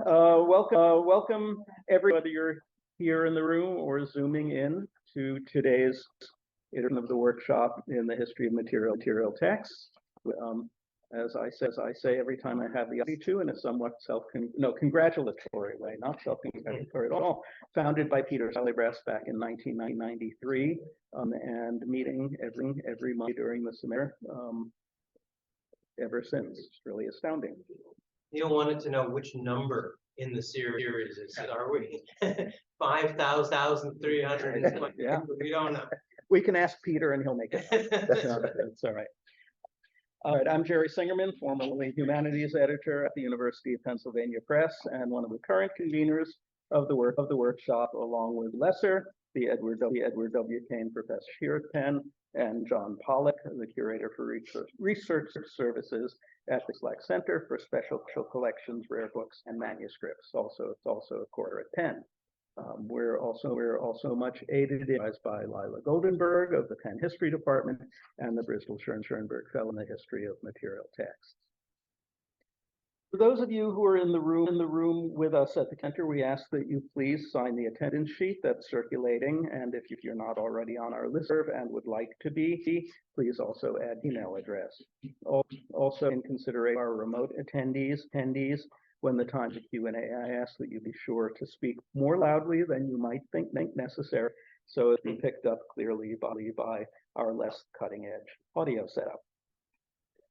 Welcome everybody, whether you're here in the room or zooming in to today's edition of the workshop in the history of material texts. As I say every time I have the opportunity to, in a somewhat congratulatory way, not self-congratulatory at all. Founded by Peter Salibras back in 1993, and meeting every month during the summer ever since. It's really astounding. Neil wanted to know which number in the series is it. Are we 5,300? Yeah, we don't know. We can ask Peter and he'll make it up. That's all right. All right, I'm Jerry Singerman, formerly humanities editor at the University of Pennsylvania Press and one of the current conveners of the workshop, along with Lesser, the Edward W. Kane Professor here at Penn, and John Pollack, the curator for research services at the Slack Center for Special Collections, Rare Books, and Manuscripts. It's also a quarter at Penn. We're also much aided by Lila Goldenberg of the Penn History Department and the Bristol Schoenberg Fellow in the History of Material Texts. For those of you who are in the room with us at the center, we ask that you please sign the attendance sheet that's circulating, and if you're not already on our listserv and would like to be, please also add email address. Also, in consideration of our remote attendees, when the time for Q&A, I ask that you be sure to speak more loudly than you might think necessary, so it be picked up clearly by our less cutting-edge audio setup.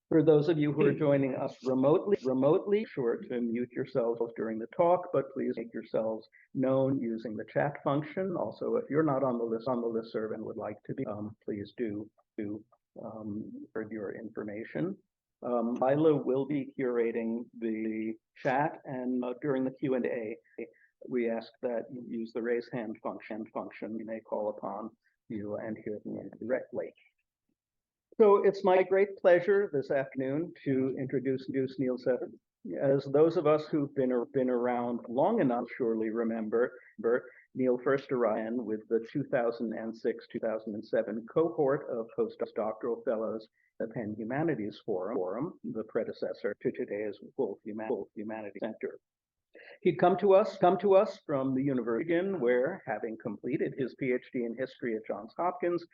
For those of you who are joining us remotely, sure to mute yourselves during the talk, but please make yourselves known using the chat function. Also, if you're not on the listserv and would like to be, please do record your information. Lila will be curating the chat, and during the Q&A, we ask that you use the raise hand function. We may call upon you and hear from you directly. So it's my great pleasure this afternoon to introduce Neil Safier. As those of us who've been around long enough surely remember, Neil first arrived with the 2006-2007 cohort of postdoctoral fellows at Penn Humanities Forum, the predecessor to today's Wolf Humanities Center. He'd come to us from the University of Michigan, where, having completed his PhD in history at Johns Hopkins,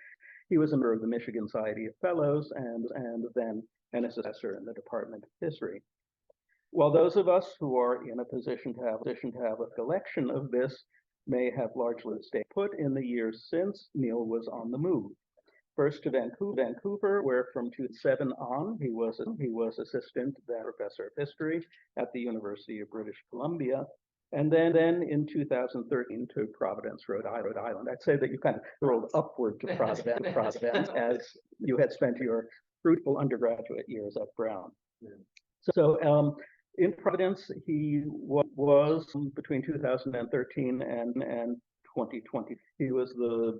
he was a member of the Michigan Society of Fellows and then an assessor in the Department of History. While those of us who are in a position to have a collection of this may have largely stayed put in the years since, Neil was on the move. First to Vancouver, where from 2007 on, he was assistant then professor of history at the University of British Columbia, and then in 2013 to Providence, Rhode Island. I'd say that you kind of rolled upward to Providence as you had spent your fruitful undergraduate years at Brown. So in Providence, he was between 2013 and 2020. He was the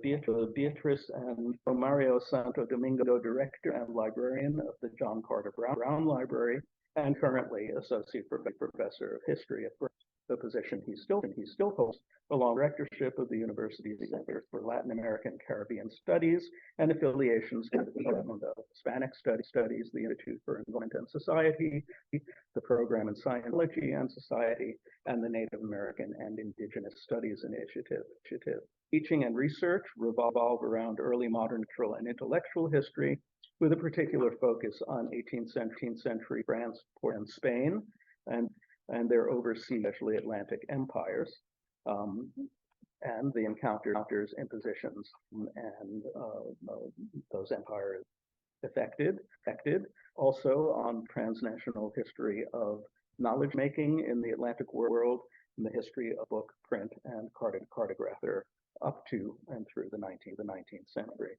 Beatrice and Mario Santo Domingo director and librarian of the John Carter Brown Library, and currently associate professor of history at Brown, the position he still holds, along rectorship of the University Center for Latin American Caribbean Studies and affiliations with the Department of Hispanic Studies, the Institute for Environment and Society, the Program in Scientology and Society, and the Native American and Indigenous Studies Initiative. Teaching and research revolve around early modern cultural and intellectual history, with a particular focus on 18th century France, and Spain, and their overseas, especially Atlantic empires, and the encounters, impositions, and those empires affected. Also on transnational history of knowledge making in the Atlantic world, and the history of book, print, and cartographer up to and through the 19th century.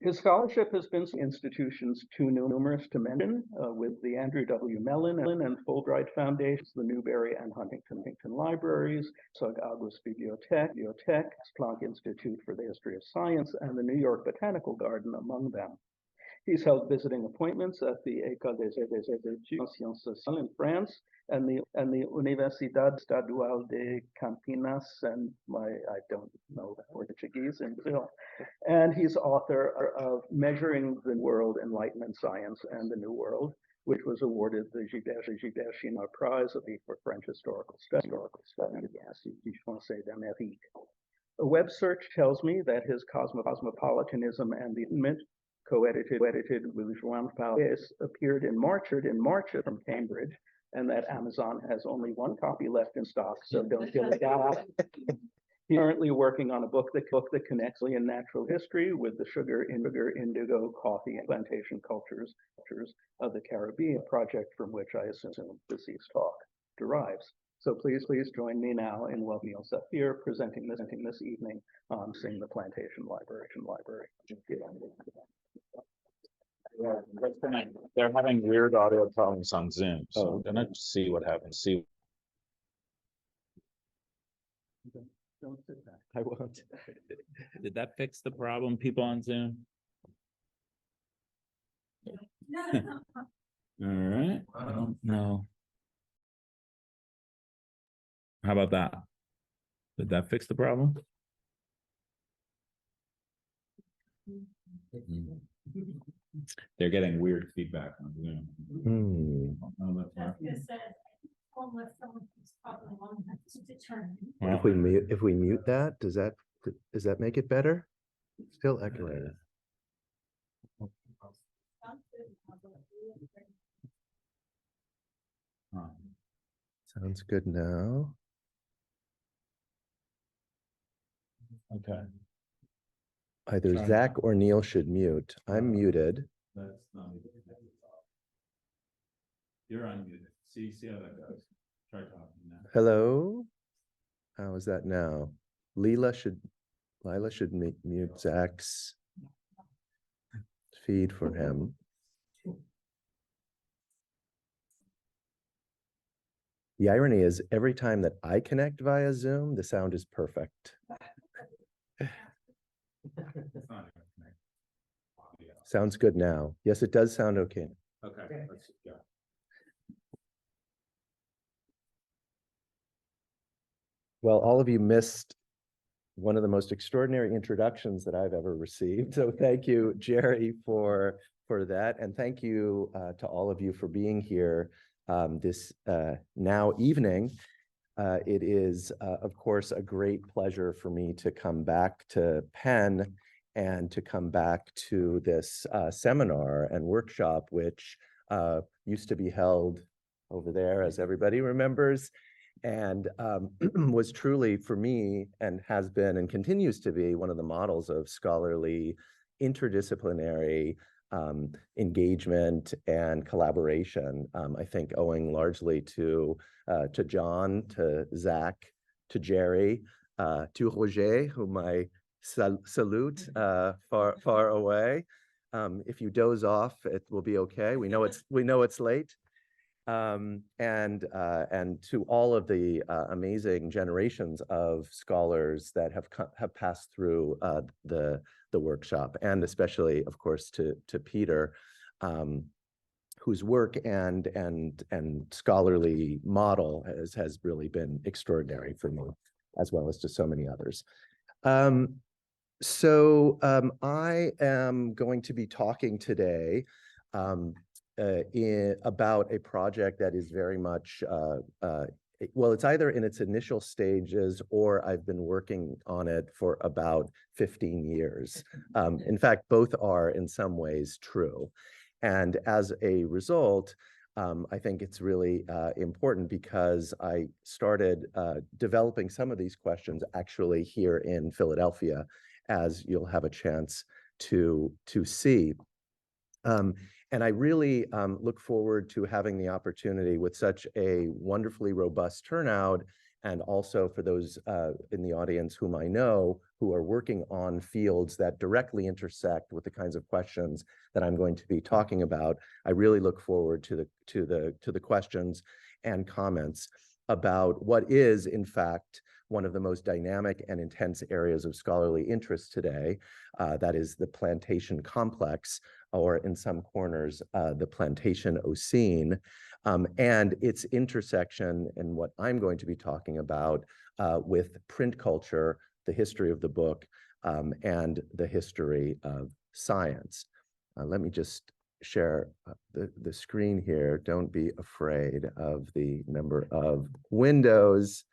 His scholarship has been institutions too numerous to mention, with the Andrew W. Mellon and Fulbright Foundations, the Newberry and Huntington Libraries, Sug August Bibliothek, Planck Institute for the History of Science, and the New York Botanical Garden among them. He's held visiting appointments at the École des Sciences Sociales in France and the Universidad Estadual de Campinas, and I don't know Portuguese in Brazil. And he's author of Measuring the World, Enlightenment Science and the New World, which was awarded the Gilbert Chinard Prize for French Historical Studies. A web search tells me that his Cosmopolitanism and the Enlightenment, co-edited with Joan Palais, appeared in March from Cambridge, and that Amazon has only one copy left in stock, so don't feel like that. He's currently working on a book that connects in natural history with the sugar, indigo, coffee, and plantation cultures of the Caribbean, project from which I assume this talk derives. So please join me now in welcoming Safier presenting this evening on Sing the Plantation Library. They're having weird audio problems on Zoom, so I'm gonna see what happens. Don't sit back. I won't. Did that fix the problem, people on Zoom? All right, I don't know. How about that? Did that fix the problem? They're getting weird feedback on Zoom. If we mute that, does that make it better? Still echoing. Sounds good now. Okay. Either Zach or Neil should mute. I'm muted. That's not even. You're unmuted. See how that goes. Try talking now. Hello. How is that now? Lila should mute Zach's feed for him. The irony is every time that I connect via Zoom, the sound is perfect. Sounds good now. Yes, it does sound okay. Okay, let's go. Well, all of you missed one of the most extraordinary introductions that I've ever received. So thank you, Jerry, for that. And thank you to all of you for being here this now evening. It is, of course, a great pleasure for me to come back to Penn and to come back to this seminar and workshop, which used to be held over there, as everybody remembers, and was truly, for me, and has been and continues to be one of the models of scholarly, interdisciplinary engagement and collaboration. I think owing largely to John, to Zach, to Jerry, to José, whom I salute far away. If you doze off, it will be okay. We know it's late. And to all of the amazing generations of scholars that have passed through the workshop, and especially, of course, to Peter, whose work and scholarly model has really been extraordinary for me, as well as to so many others. I am going to be talking today about a project that is very much, well, it's either in its initial stages or I've been working on it for about 15 years. In fact, both are in some ways true. And as a result, I think it's really important because I started developing some of these questions actually here in Philadelphia, as you'll have a chance to see. And I really look forward to having the opportunity with such a wonderfully robust turnout, and also for those in the audience whom I know who are working on fields that directly intersect with the kinds of questions that I'm going to be talking about. I really look forward to the questions and comments about what is, in fact, one of the most dynamic and intense areas of scholarly interest today, that is the plantation complex or in some corners, the Plantation Ocene, and its intersection and what I'm going to be talking about with print culture, the history of the book, and the history of science. Let me just share the screen here. Don't be afraid of the number of windows.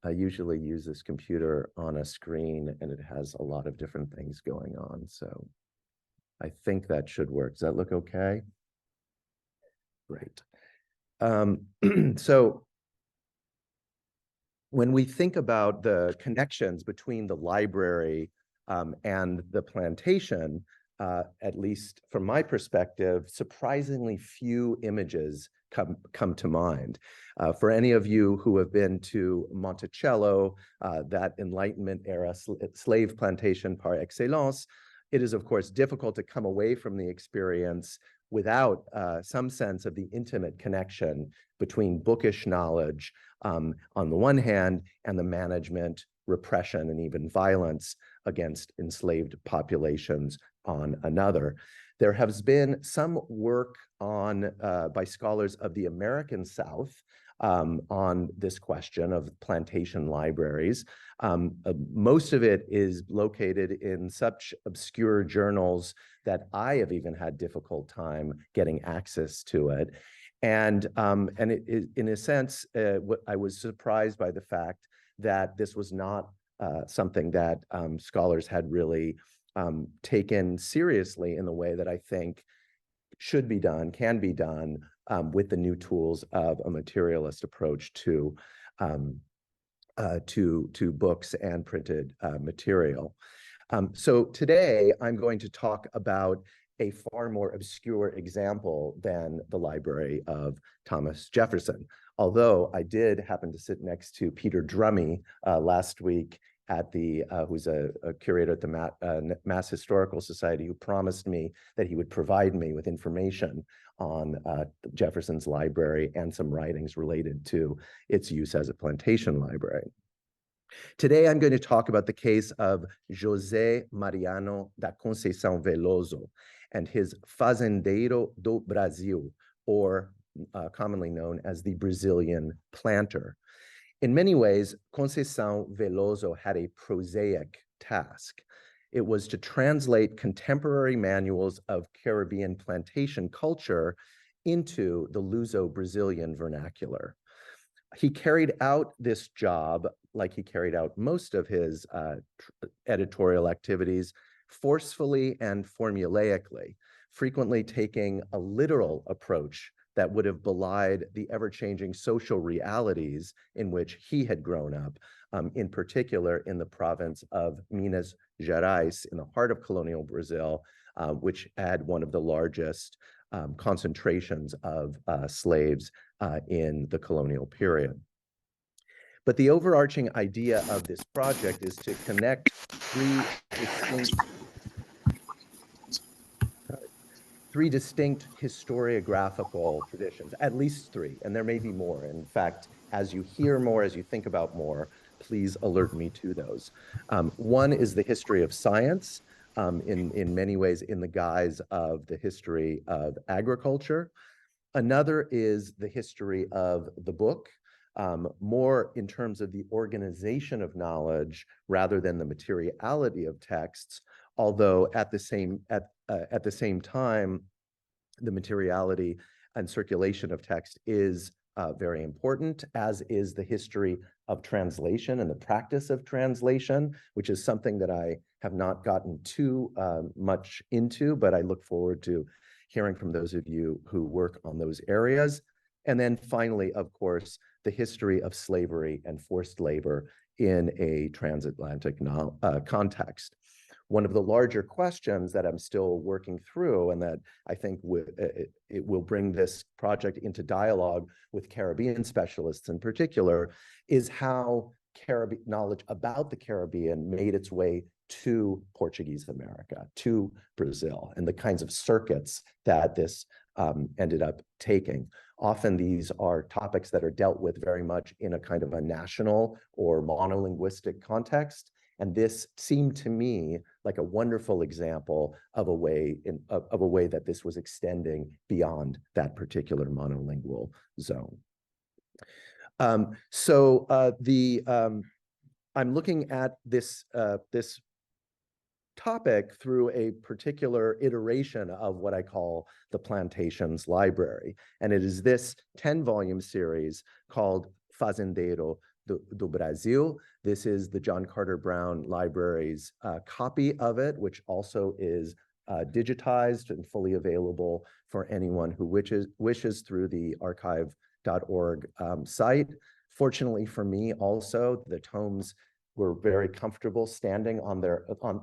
I usually use this computer on a screen and it has a lot of different things going on. So I think that should work. Does that look okay? Great. So when we think about the connections between the library and the plantation, at least from my perspective, surprisingly few images come to mind. For any of you who have been to Monticello, that Enlightenment era slave plantation par excellence, it is of course difficult to come away from the experience without some sense of the intimate connection between bookish knowledge on the one hand and the management, repression, and even violence against enslaved populations on another. There has been some work on by scholars of the American South on this question of plantation libraries. Most of it is located in such obscure journals that I have even had difficult time getting access to it. And it is, in a sense, I was surprised by the fact that this was not something that scholars had really taken seriously in the way that I think should be done, can be done with the new tools of a materialist approach to books and printed material. So today I'm going to talk about a far more obscure example than the Library of Thomas Jefferson. Although I did happen to sit next to Peter Drummey last week at the, who's a curator at the Mass Historical Society, who promised me that he would provide me with information on Jefferson's library and some writings related to its use as a plantation library. Today, I'm going to talk about the case of José Mariano da Conceição Velozo and his Fazendeiro do Brasil, or commonly known as the Brazilian planter. In many ways, Conceição Velozo had a prosaic task. It was to translate contemporary manuals of Caribbean plantation culture into the Luso-Brazilian vernacular. He carried out this job, like he carried out most of his editorial activities, forcefully and formulaically, frequently taking a literal approach that would have belied the ever-changing social realities in which he had grown up, in particular in the province of Minas Gerais, in the heart of colonial Brazil, which had one of the largest concentrations of slaves in the colonial period. But the overarching idea of this project is to connect three distinct historiographical traditions, at least three, and there may be more. In fact, as you hear more, as you think about more, please alert me to those. One is the history of science, in many ways in the guise of the history of agriculture. Another is the history of the book, more in terms of the organization of knowledge rather than the materiality of texts, although at the same time, the materiality and circulation of text is very important, as is the history of translation and the practice of translation, which is something that I have not gotten too much into, but I look forward to hearing from those of you who work on those areas. And then finally, of course, the history of slavery and forced labor in a transatlantic context. One of the larger questions that I'm still working through, and that I think it will bring this project into dialogue with Caribbean specialists in particular, is how knowledge about the Caribbean made its way to Portuguese America, to Brazil, and the kinds of circuits that this ended up taking. Often these are topics that are dealt with very much in a kind of a national or monolinguistic context, And this seemed to me like a wonderful example of a way that this was extending beyond that particular monolingual zone. I'm looking at this topic through a particular iteration of what I call the Plantations Library. And it is this 10-volume series called Fazendeiro do Brasil. This is the John Carter Brown Library's copy of it, which also is digitized and fully available for anyone who wishes through the archive.org site. Fortunately for me also, the tomes were very comfortable standing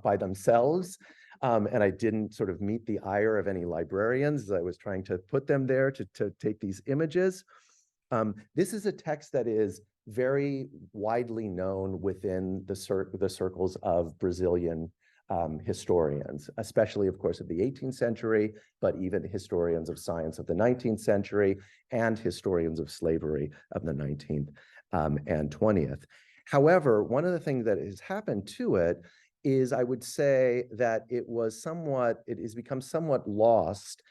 by themselves. And I didn't sort of meet the ire of any librarians as I was trying to put them there to take these images. This is a text that is very widely known within the circles of Brazilian historians, especially, of course, of the 18th century, but even historians of science of the 19th century and historians of slavery of the 19th and 20th. However, one of the things that has happened to it is, I would say, that it has become somewhat lost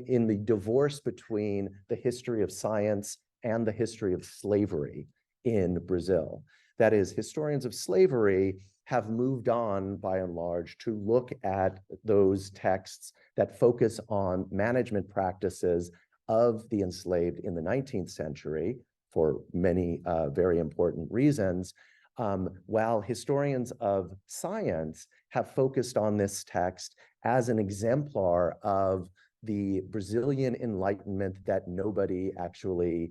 in the divorce between the history of science and the history of slavery in Brazil. That is, historians of slavery have moved on, by and large, to look at those texts that focus on management practices of the enslaved in the 19th century, for many very important reasons, while historians of science have focused on this text as an exemplar of the Brazilian Enlightenment that nobody actually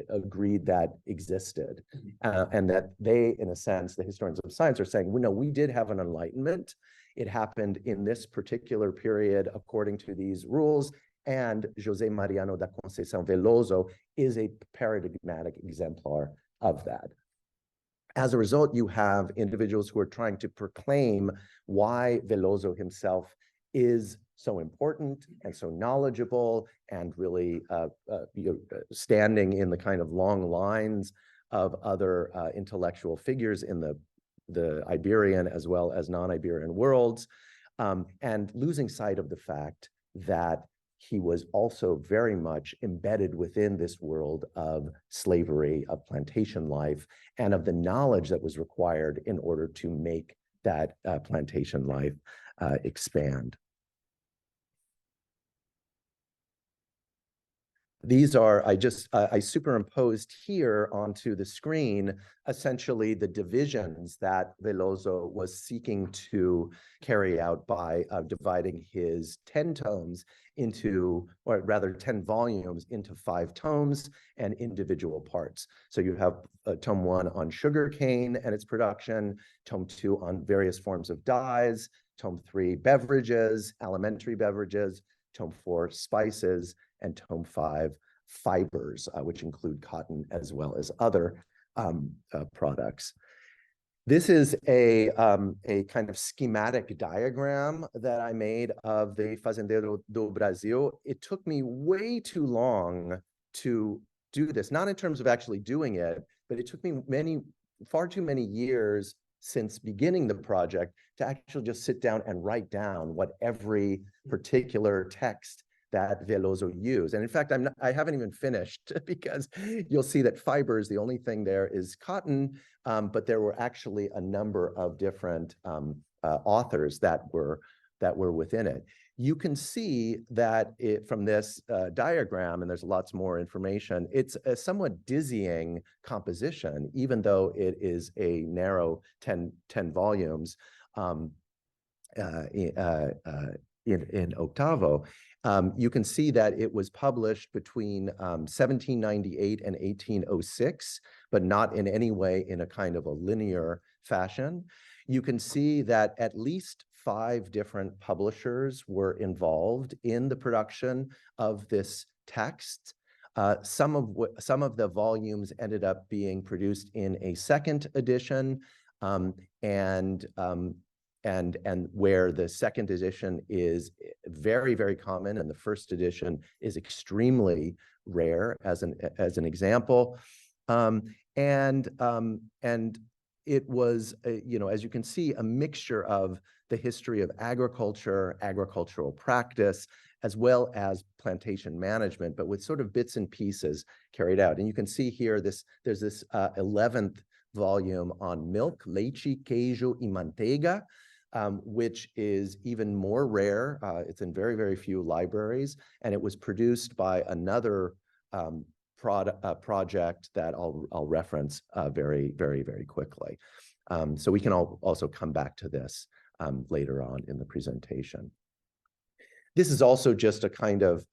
agreed that existed. And that they, in a sense, the historians of science are saying, well, no, we did have an Enlightenment. It happened in this particular period according to these rules. And José Mariano da Conceição Velozo is a paradigmatic exemplar of that. As a result, you have individuals who are trying to proclaim why Velozo himself is so important and so knowledgeable and really standing in the kind of long lines of other intellectual figures in the Iberian as well as non-Iberian worlds, and losing sight of the fact that he was also very much embedded within this world of slavery, of plantation life, and of the knowledge that was required in order to make that plantation life expand. These are, I superimposed here onto the screen, essentially the divisions that Velozo was seeking to carry out by dividing his 10 tomes into, or rather 10 volumes into 5 tomes and individual parts. So you have tome 1 on sugarcane and its production, tome 2 on various forms of dyes, tome 3 beverages, alimentary beverages, tome 4 spices, and tome 5 fibers, which include cotton as well as other products. This is a kind of schematic diagram that I made of the Fazendeiro do Brasil. It took me way too long to do this, not in terms of actually doing it, but it took me far too many years since beginning the project to actually just sit down and write down what every particular text that Velozo used. And in fact, I haven't even finished, because you'll see that fibers, the only thing there is cotton, but there were actually a number of different authors that were within it. You can see that from this diagram, and there's lots more information, it's a somewhat dizzying composition, even though it is a narrow 10 volumes in octavo. You can see that it was published between 1798 and 1806, but not in any way in a kind of a linear fashion. You can see that at least 5 different publishers were involved in the production of this text. Some of the volumes ended up being produced in a second edition, and where the second edition is very, very common and the first edition is extremely rare, as an example. And it was, as you can see, a mixture of the history of agriculture, agricultural practice, as well as plantation management, but with sort of bits and pieces carried out. And you can see here, there's this 11th volume on milk, leite, queijo y manteiga, which is even more rare. It's in very, very few libraries, and it was produced by another project that I'll reference very, very, very quickly. So we can also come back to this later on in the presentation. This is also just a kind of,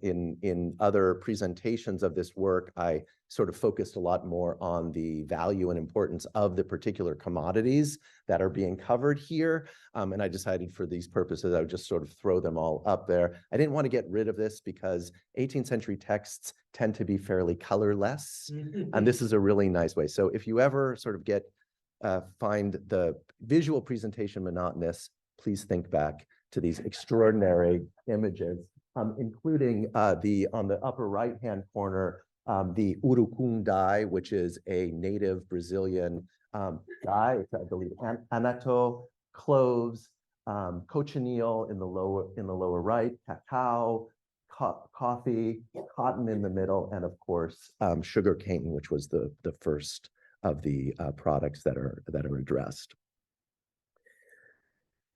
in other presentations of this work, I sort of focused a lot more on the value and importance of the particular commodities that are being covered here. And I decided for these purposes, I would just sort of throw them all up there. I didn't want to get rid of this because 18th century texts tend to be fairly colorless. And this is a really nice way. So if you ever sort of find the visual presentation monotonous, please think back to these extraordinary images, including on the upper right-hand corner, the urucum dye, which is a native Brazilian dye. It's, I believe, anato, cloves, cochineal in the lower right, cacao, coffee, cotton in the middle, and of course, sugar cane, which was the first of the products that are addressed.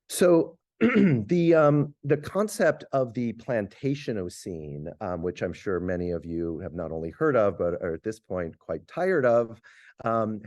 So the concept of the Plantationocene, which I'm sure many of you have not only heard of, but are at this point quite tired of,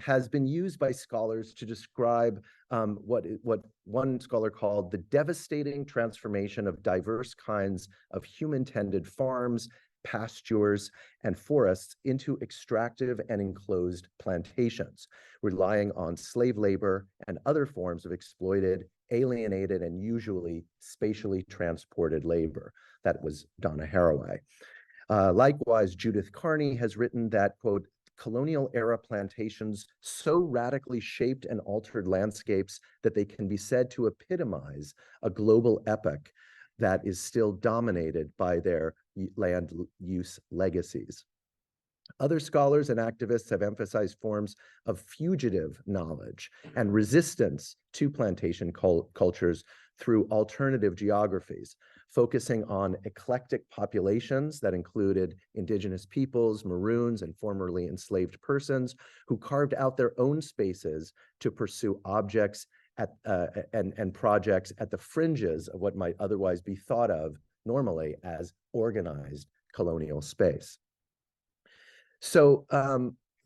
has been used by scholars to describe what one scholar called the devastating transformation of diverse kinds of human-tended farms, pastures, and forests into extractive and enclosed plantations, relying on slave labor and other forms of exploited, alienated, and usually spatially transported labor. That was Donna Haraway. Likewise, Judith Carney has written that, quote, colonial era plantations so radically shaped and altered landscapes that they can be said to epitomize a global epoch that is still dominated by their land use legacies. Other scholars and activists have emphasized forms of fugitive knowledge and resistance to plantation cultures through alternative geographies, focusing on eclectic populations that included indigenous peoples, Maroons, and formerly enslaved persons who carved out their own spaces to pursue objects and projects at the fringes of what might otherwise be thought of normally as organized colonial space. So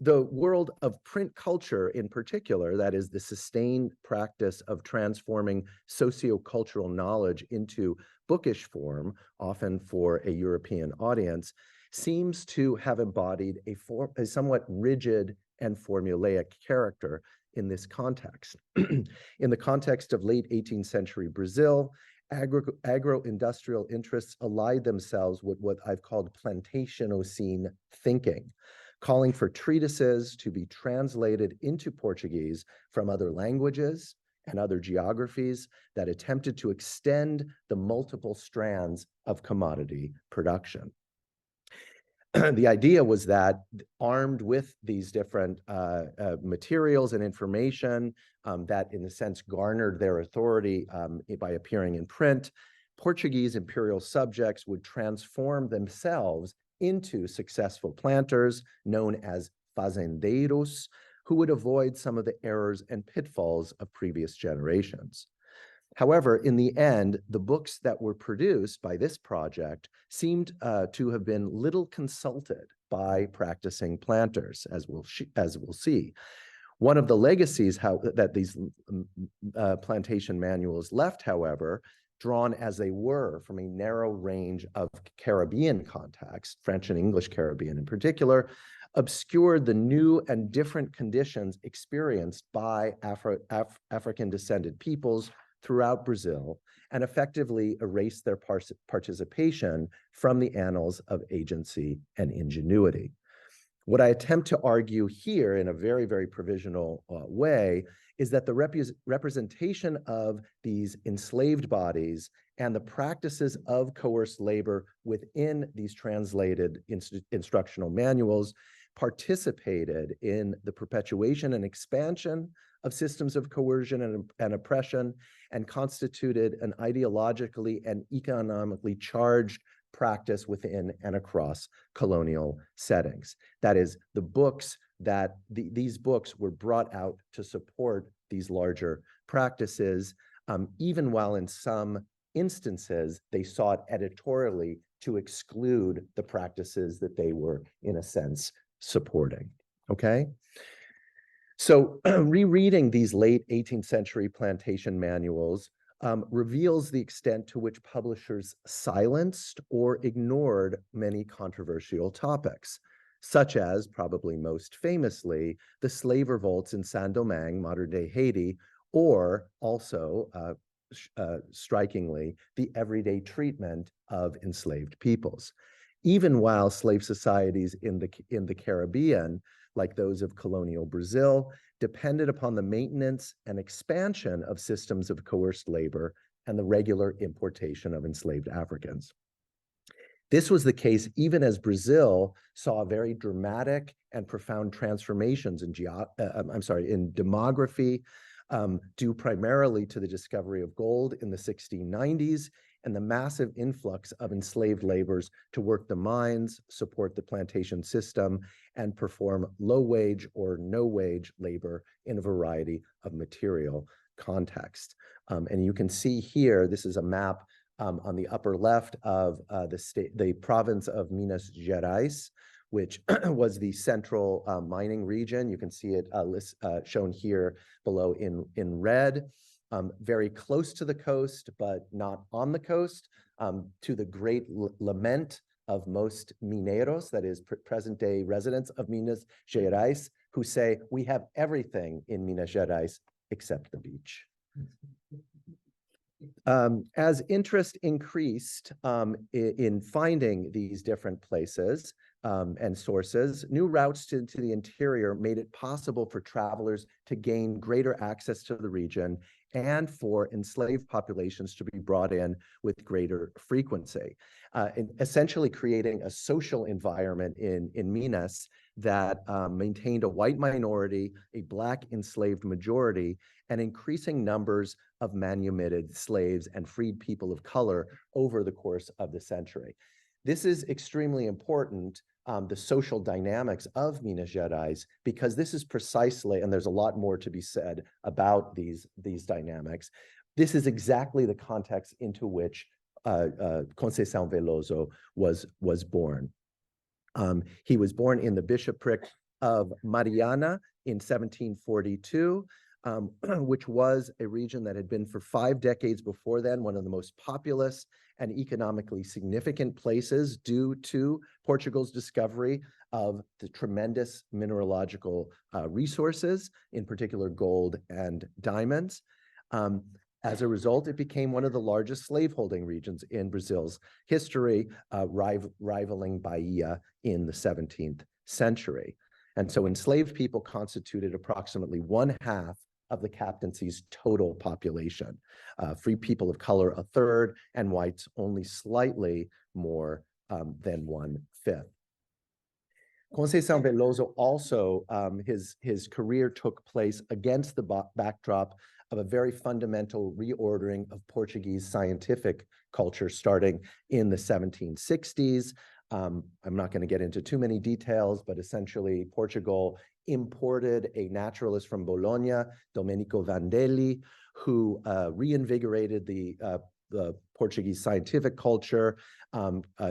the world of print culture in particular, that is the sustained practice of transforming sociocultural knowledge into bookish form, often for a European audience, seems to have embodied a somewhat rigid and formulaic character in this context. In the context of late 18th century Brazil, agro-industrial interests allied themselves with what I've called Plantationocene thinking, calling for treatises to be translated into Portuguese from other languages and other geographies that attempted to extend the multiple strands of commodity production. The idea was that armed with these different materials and information that in a sense garnered their authority by appearing in print, Portuguese imperial subjects would transform themselves into successful planters known as fazendeiros, who would avoid some of the errors and pitfalls of previous generations. However, in the end, the books that were produced by this project seemed to have been little consulted by practicing planters, as we'll see. One of the legacies that these plantation manuals left, however, drawn as they were from a narrow range of Caribbean contexts, French and English Caribbean in particular, obscured the new and different conditions experienced by African-descended peoples throughout Brazil and effectively erased their participation from the annals of agency and ingenuity. What I attempt to argue here in a very, very provisional way is that the representation of these enslaved bodies and the practices of coerced labor within these translated instructional manuals participated in the perpetuation and expansion of systems of coercion and oppression, and constituted an ideologically and economically charged practice within and across colonial settings. That is, the books that these books were brought out to support these larger practices, even while in some instances they sought editorially to exclude the practices that they were, in a sense, supporting. Okay? So rereading these late 18th century plantation manuals reveals the extent to which publishers silenced or ignored many controversial topics, such as, probably most famously, the slave revolts in Saint-Domingue, modern-day Haiti, or also, strikingly, the everyday treatment of enslaved peoples. Even while slave societies in the Caribbean, like those of colonial Brazil, depended upon the maintenance and expansion of systems of coerced labor and the regular importation of enslaved Africans. This was the case even as Brazil saw very dramatic and profound transformations in demography, due primarily to the discovery of gold in the 1690s and the massive influx of enslaved laborers to work the mines, support the plantation system, and perform low-wage or no-wage labor in a variety of material contexts. And you can see here, this is a map on the upper left of the province of Minas Gerais, which was the central mining region. You can see it shown here below in red. Very close to the coast, but not on the coast, to the great lament of most mineros, that is present-day residents of Minas Gerais, who say, we have everything in Minas Gerais except the beach. As interest increased in finding these different places and sources, new routes to the interior made it possible for travelers to gain greater access to the region and for enslaved populations to be brought in with greater frequency, essentially creating a social environment in Minas that maintained a white minority, a Black enslaved majority, and increasing numbers of manumitted slaves and freed people of color over the course of the century. This is extremely important, the social dynamics of Minas Gerais, because this is precisely, and there's a lot more to be said about these dynamics, this is exactly the context into which Conceição Velozo was born. He was born in the bishopric of Mariana in 1742, which was a region that had been for 5 decades before then one of the most populous and economically significant places due to Portugal's discovery of the tremendous mineralogical resources, in particular gold and diamonds. As a result, it became one of the largest slaveholding regions in Brazil's history, rivaling Bahia in the 17th century. And so enslaved people constituted approximately 1/2 of the captaincy's total population. Free people of color, 1/3, and whites only slightly more than 1/5. Conceição Velozo also, his career took place against the backdrop of a very fundamental reordering of Portuguese scientific culture starting in the 1760s. I'm not going to get into too many details, but essentially Portugal imported a naturalist from Bologna, Domenico Vandelli, who reinvigorated the Portuguese scientific culture,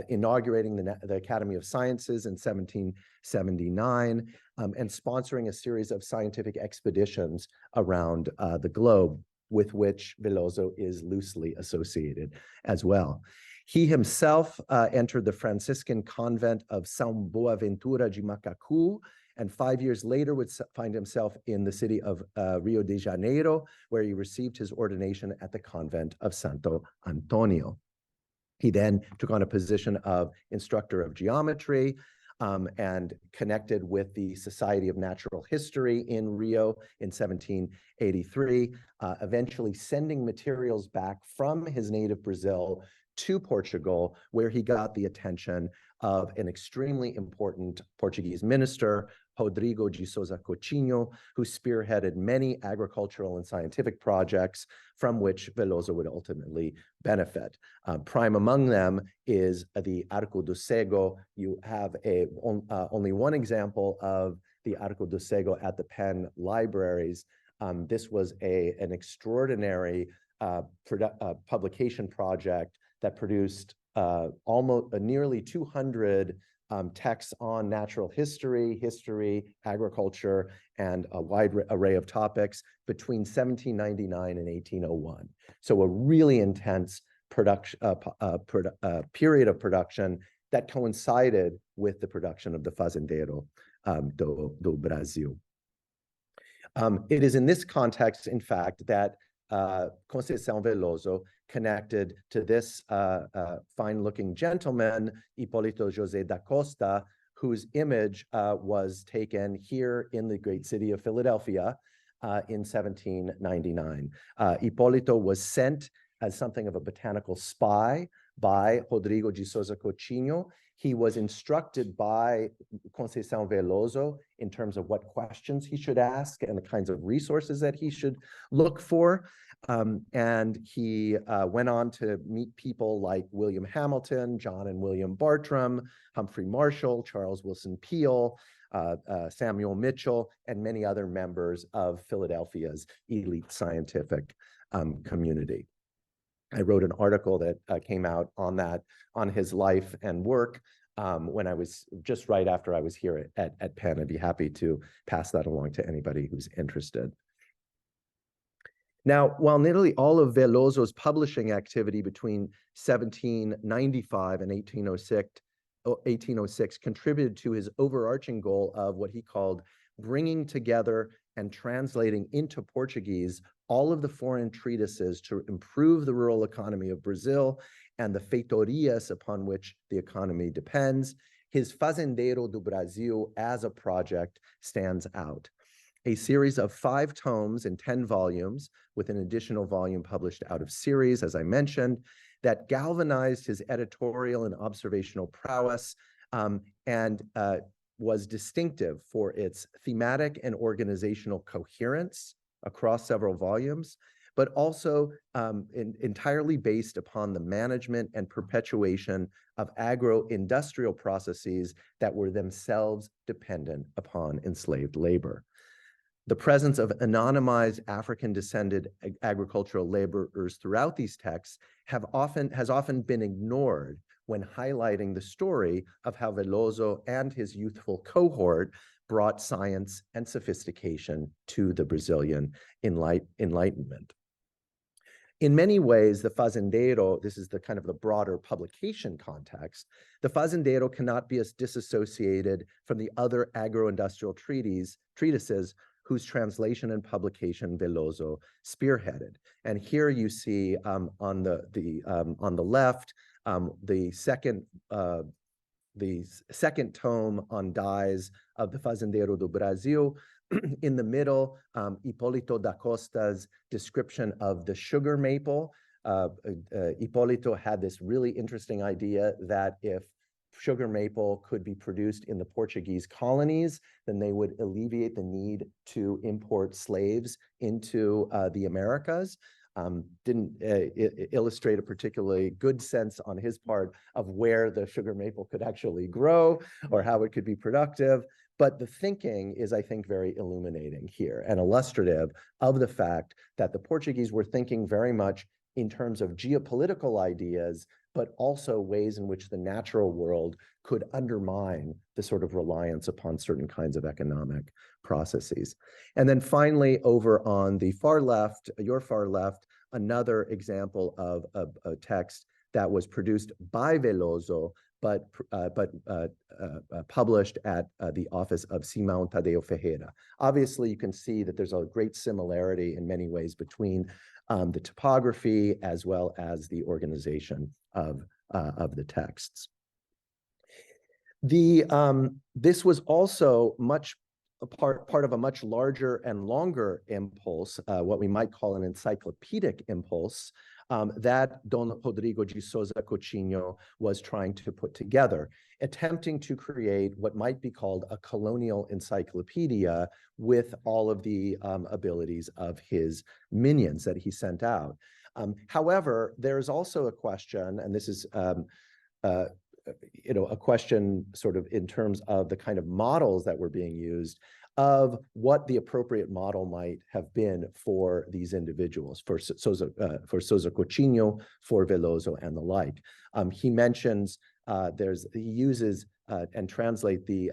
inaugurating the Academy of Sciences in 1779, and sponsoring a series of scientific expeditions around the globe, with which Velozo is loosely associated as well. He himself entered the Franciscan convent of São Boaventura de Macacu, and 5 years later would find himself in the city of Rio de Janeiro, where he received his ordination at the convent of Santo Antonio. He then took on a position of instructor of geometry and connected with the Society of Natural History in Rio in 1783, eventually sending materials back from his native Brazil to Portugal, where he got the attention of an extremely important Portuguese minister, Rodrigo de Souza Coutinho, who spearheaded many agricultural and scientific projects from which Velozo would ultimately benefit. Prime among them is the Arco do Cego. You have only one example of the Arco do Cego at the Penn libraries. This was an extraordinary publication project that produced almost nearly 200 texts on natural history, agriculture, and a wide array of topics between 1799 and 1801. So a really intense period of production that coincided with the production of the Fazendeiro do Brasil. It is in this context, in fact, that Conceição Velozo connected to this fine-looking gentleman, Hipólito José da Costa, whose image was taken here in the great city of Philadelphia in 1799. Hipólito was sent as something of a botanical spy by Rodrigo de Souza Coutinho. He was instructed by Conceição Velozo in terms of what questions he should ask and the kinds of resources that he should look for. And he went on to meet people like William Hamilton, John and William Bartram, Humphrey Marshall, Charles Wilson Peel, Samuel Mitchell, and many other members of Philadelphia's elite scientific community. I wrote an article that came out on his life and work when I was just right after I was here at Penn. I'd be happy to pass that along to anybody who's interested. Now, while nearly all of Velozo's publishing activity between 1795 and 1806 contributed to his overarching goal of what he called bringing together and translating into Portuguese all of the foreign treatises to improve the rural economy of Brazil and the feitorias upon which the economy depends, his Fazendeiro do Brasil as a project stands out. A series of 5 tomes in 10 volumes, with an additional volume published out of series, as I mentioned, that galvanized his editorial and observational prowess and was distinctive for its thematic and organizational coherence across several volumes, but also entirely based upon the management and perpetuation of agro-industrial processes that were themselves dependent upon enslaved labor. The presence of anonymized African-descended agricultural laborers throughout these texts has often been ignored when highlighting the story of how Velozo and his youthful cohort brought science and sophistication to the Brazilian Enlightenment. In many ways, the Fazendeiro, this is the kind of the broader publication context, the Fazendeiro cannot be as disassociated from the other agro-industrial treatises whose translation and publication Velozo spearheaded. And here you see on the left the second tome on dyes of the Fazendeiro do Brasil. In the middle, Hipólito da Costa's description of the sugar maple. Hipólito had this really interesting idea that if sugar maple could be produced in the Portuguese colonies, then they would alleviate the need to import slaves into the Americas. Didn't illustrate a particularly good sense on his part of where the sugar maple could actually grow or how it could be productive. But the thinking is, I think, very illuminating here and illustrative of the fact that the Portuguese were thinking very much in terms of geopolitical ideas, but also ways in which the natural world could undermine the sort of reliance upon certain kinds of economic processes. And then finally, over on the far left, your far left, another example of a text that was produced by Velozo, but published at the office of Simão Tadeu Ferreira. Obviously, you can see that there's a great similarity in many ways between the typography as well as the organization of the texts. This was also part of a much larger and longer impulse, what we might call an encyclopedic impulse, that Don Rodrigo de Souza Coutinho was trying to put together, attempting to create what might be called a colonial encyclopedia with all of the abilities of his minions that he sent out. However, there's also a question, and this is a question sort of in terms of the kind of models that were being used of what the appropriate model might have been for these individuals, for Souza Coutinho, for Velozo, and the like. He mentions he uses and translate the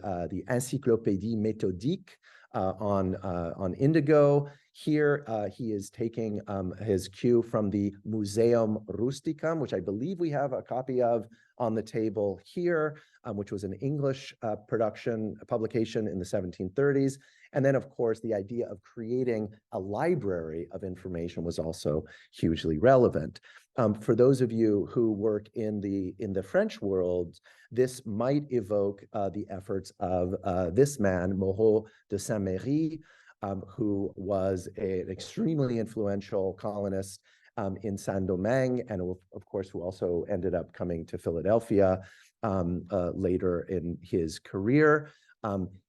Encyclopédie méthodique on Indigo. Here, he is taking his cue from the Museum Rusticum, which I believe we have a copy of on the table here, which was an English publication in the 1730s. And then, of course, the idea of creating a library of information was also hugely relevant. For those of you who work in the French world, this might evoke the efforts of this man, Moreau de Saint-Méry, who was an extremely influential colonist in Saint-Domingue, and of course, who also ended up coming to Philadelphia later in his career.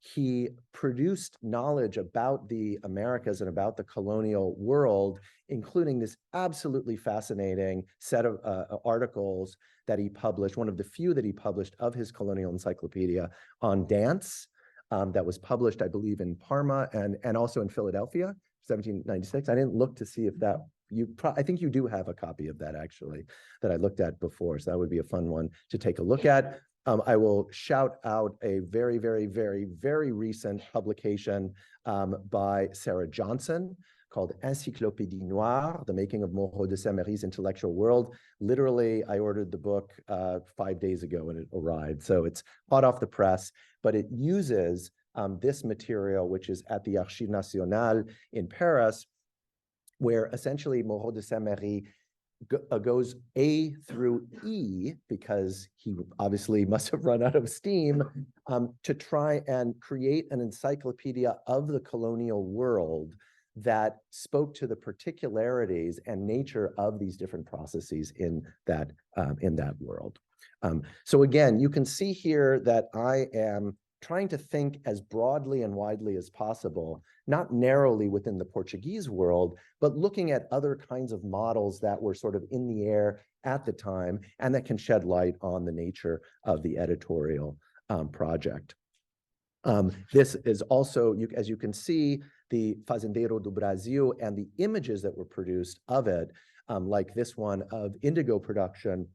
He produced knowledge about the Americas and about the colonial world, including this absolutely fascinating set of articles that he published, one of the few that he published of his colonial encyclopedia on dance, that was published, I believe, in Parma and also in Philadelphia, 1796. I didn't look to see if that, I think you do have a copy of that, actually, that I looked at before, so that would be a fun one to take a look at. I will shout out a very, very, very, very recent publication by Sarah Johnson called Encyclopédie Noire, The Making of Moreau de Saint-Méry's Intellectual World. Literally, I ordered the book 5 days ago and it arrived. So it's hot off the press, but it uses this material, which is at the Archives Nationales in Paris, where essentially Moreau de Saint-Méry goes A through E, because he obviously must have run out of steam, to try and create an encyclopedia of the colonial world that spoke to the particularities and nature of these different processes in that world. So again, you can see here that I am trying to think as broadly and widely as possible, not narrowly within the Portuguese world, but looking at other kinds of models that were sort of in the air at the time and that can shed light on the nature of the editorial project. This is also, as you can see, the Fazendeiro do Brasil and the images that were produced of it, like this one of indigo production,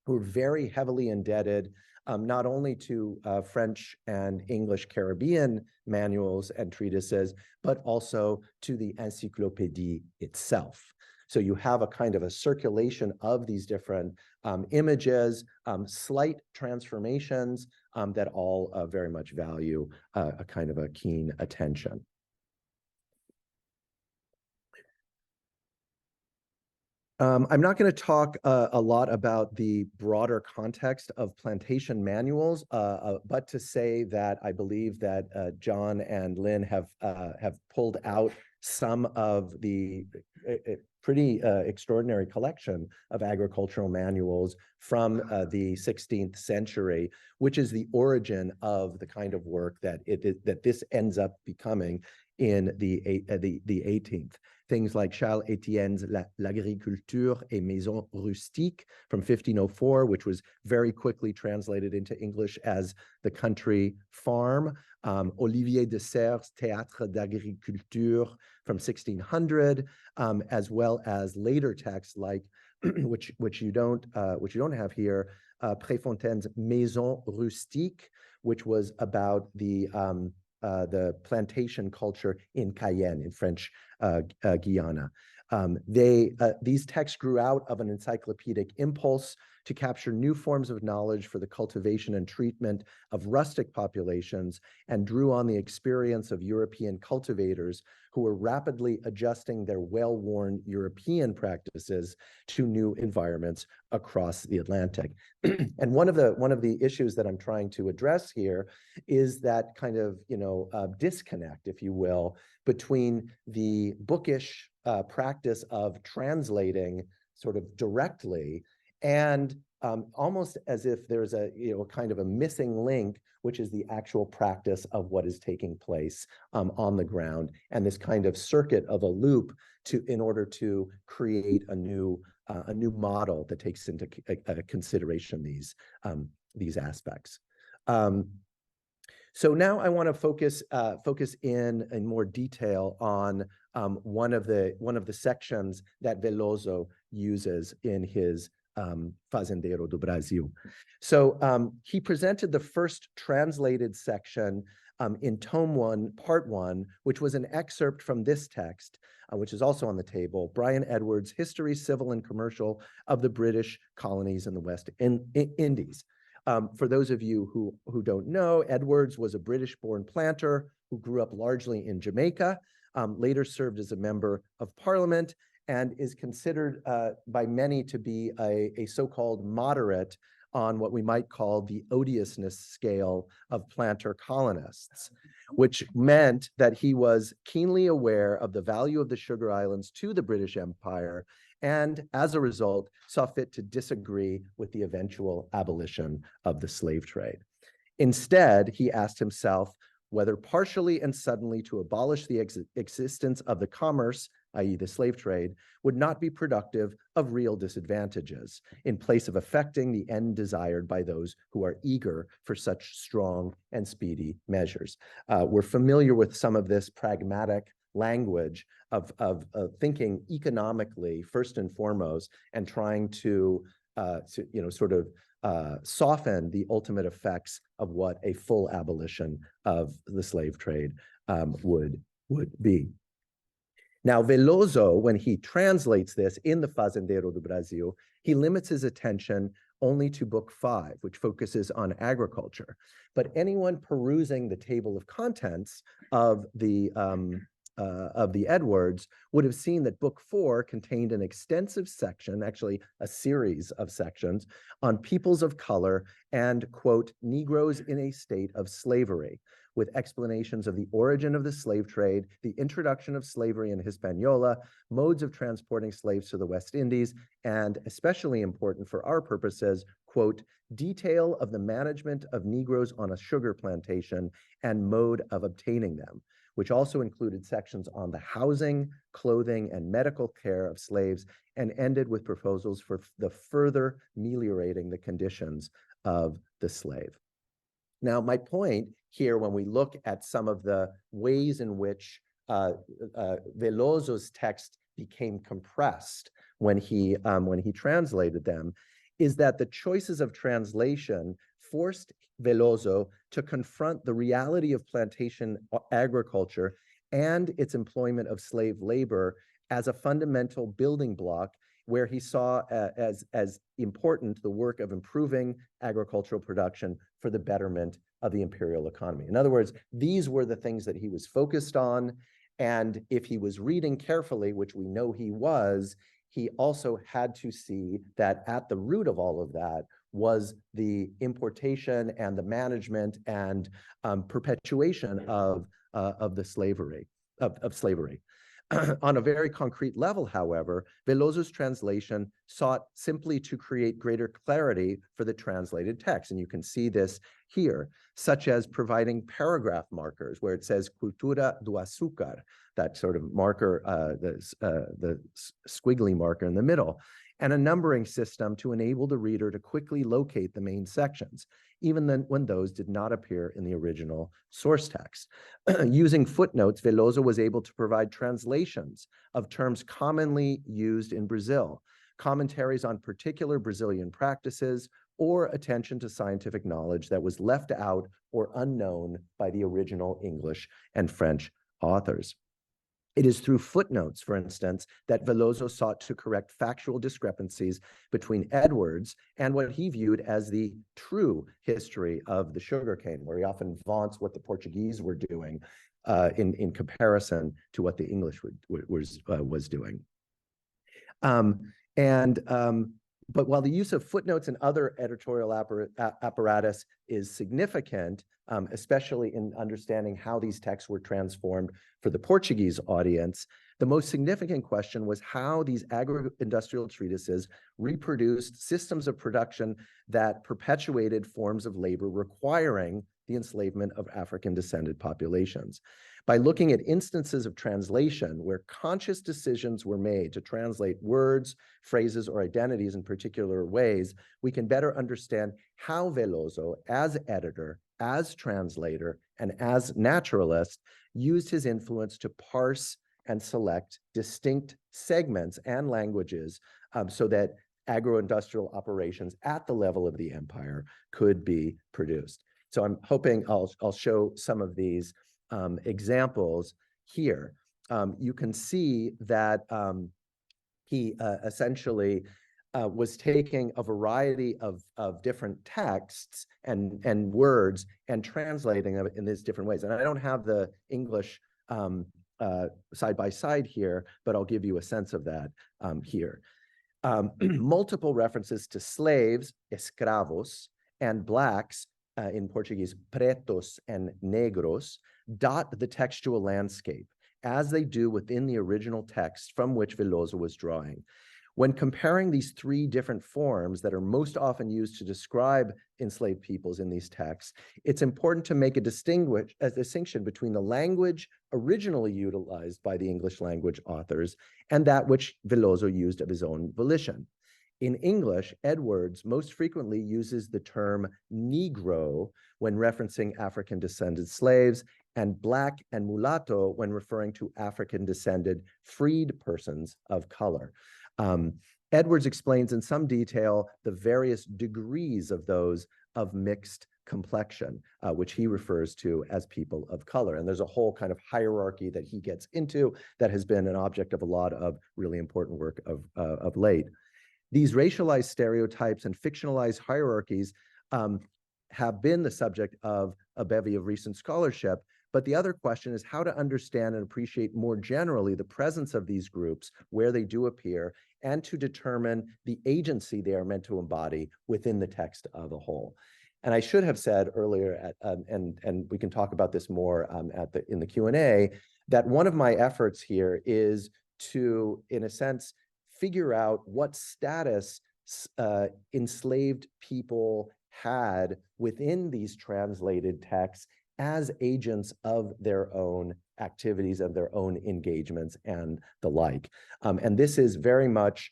who are very heavily indebted not only to French and English Caribbean manuals and treatises, but also to the encyclopédie itself. So you have a kind of a circulation of these different images, slight transformations that all very much value a kind of a keen attention. I'm not going to talk a lot about the broader context of plantation manuals, but to say that I believe that John and Lynn have pulled out some of the pretty extraordinary collection of agricultural manuals from the 16th century, which is the origin of the kind of work that this ends up becoming in the 18th. Things like Charles Etienne's L'Agriculture et Maison Rustique from 1504, which was very quickly translated into English as The Country Farm. Olivier de Serres' Théâtre d'Agriculture from 1600, as well as later texts like which you don't have here, Préfontaine's Maison Rustique, which was about the plantation culture in Cayenne, in French Guiana. These texts grew out of an encyclopedic impulse to capture new forms of knowledge for the cultivation and treatment of rustic populations, and drew on the experience of European cultivators who were rapidly adjusting their well-worn European practices to new environments across the Atlantic. And one of the issues that I'm trying to address here is that kind of disconnect, if you will, between the bookish practice of translating sort of directly, and almost as if there's a kind of a missing link, which is the actual practice of what is taking place on the ground, and this kind of circuit of a loop in order to create a new model that takes into consideration these aspects. So now I want to focus in more detail on one of the sections that Velozo uses in his Fazendeiro do Brasil. So he presented the first translated section in Tome 1, Part 1, which was an excerpt from this text, which is also on the table, Brian Edwards' History, Civil and Commercial of the British Colonies in the West Indies. For those of you who don't know, Edwards was a British-born planter who grew up largely in Jamaica, later served as a member of Parliament, and is considered by many to be a so-called moderate on what we might call the odiousness scale of planter colonists, which meant that he was keenly aware of the value of the Sugar Islands to the British Empire, and as a result, saw fit to disagree with the eventual abolition of the slave trade. Instead, he asked himself whether partially and suddenly to abolish the existence of the commerce, i.e. the slave trade, would not be productive of real disadvantages, in place of effecting the end desired by those who are eager for such strong and speedy measures. We're familiar with some of this pragmatic language of thinking economically first and foremost, and trying to soften the ultimate effects of what a full abolition of the slave trade would be. Now, Velozo, when he translates this in the Fazendeiro do Brasil, he limits his attention only to Book 5, which focuses on agriculture. But anyone perusing the table of contents of the Edwards would have seen that Book 4 contained an extensive section, actually a series of sections, on peoples of color and, quote, Negroes in a state of slavery, with explanations of the origin of the slave trade, the introduction of slavery in Hispaniola, modes of transporting slaves to the West Indies, and especially important for our purposes, quote, detail of the management of Negroes on a sugar plantation and mode of obtaining them, which also included sections on the housing, clothing, and medical care of slaves, and ended with proposals for the further ameliorating the conditions of the slave. Now, my point here, when we look at some of the ways in which Velozo's text became compressed when he translated them, is that the choices of translation forced Velozo to confront the reality of plantation agriculture and its employment of slave labor as a fundamental building block, where he saw as important the work of improving agricultural production for the betterment of the imperial economy. In other words, these were the things that he was focused on, and if he was reading carefully, which we know he was, he also had to see that at the root of all of that was the importation and the management and perpetuation of the slavery. On a very concrete level, however, Velozo's translation sought simply to create greater clarity for the translated text. And you can see this here, such as providing paragraph markers where it says cultura do açúcar, that sort of marker, the squiggly marker in the middle, and a numbering system to enable the reader to quickly locate the main sections, even then when those did not appear in the original source text. Using footnotes, Velozo was able to provide translations of terms commonly used in Brazil, commentaries on particular Brazilian practices, or attention to scientific knowledge that was left out or unknown by the original English and French authors. It is through footnotes, for instance, that Velozo sought to correct factual discrepancies between Edwards and what he viewed as the true history of the sugarcane, where he often vaunts what the Portuguese were doing in comparison to what the English was doing. But while the use of footnotes and other editorial apparatus is significant, especially in understanding how these texts were transformed for the Portuguese audience, the most significant question was how these agro-industrial treatises reproduced systems of production that perpetuated forms of labor requiring the enslavement of African-descended populations. By looking at instances of translation where conscious decisions were made to translate words, phrases, or identities in particular ways, we can better understand how Velozo, as editor, as translator, and as naturalist, used his influence to parse and select distinct segments and languages so that agro-industrial operations at the level of the empire could be produced. So I'm hoping I'll show some of these examples here. You can see that he essentially was taking a variety of different texts and words and translating them in these different ways. And I don't have the English side by side here, but I'll give you a sense of that here. Multiple references to slaves, escravos, and blacks, in Portuguese, pretos and negros, dot the textual landscape, as they do within the original text from which Velozo was drawing. When comparing these three different forms that are most often used to describe enslaved peoples in these texts, it's important to make a distinction between the language originally utilized by the English language authors and that which Velozo used of his own volition. In English, Edwards most frequently uses the term Negro when referencing African-descended slaves, and black and mulatto when referring to African-descended freed persons of color. Edwards explains in some detail the various degrees of those of mixed complexion, which he refers to as people of color. And there's a whole kind of hierarchy that he gets into that has been an object of a lot of really important work of late. These racialized stereotypes and fictionalized hierarchies have been the subject of a bevy of recent scholarship, but the other question is how to understand and appreciate more generally the presence of these groups, where they do appear, and to determine the agency they are meant to embody within the text of a whole. And I should have said earlier, and we can talk about this more in the Q&A, that one of my efforts here is to, in a sense, figure out what status enslaved people had within these translated texts as agents of their own activities and their own engagements and the like. And this is very much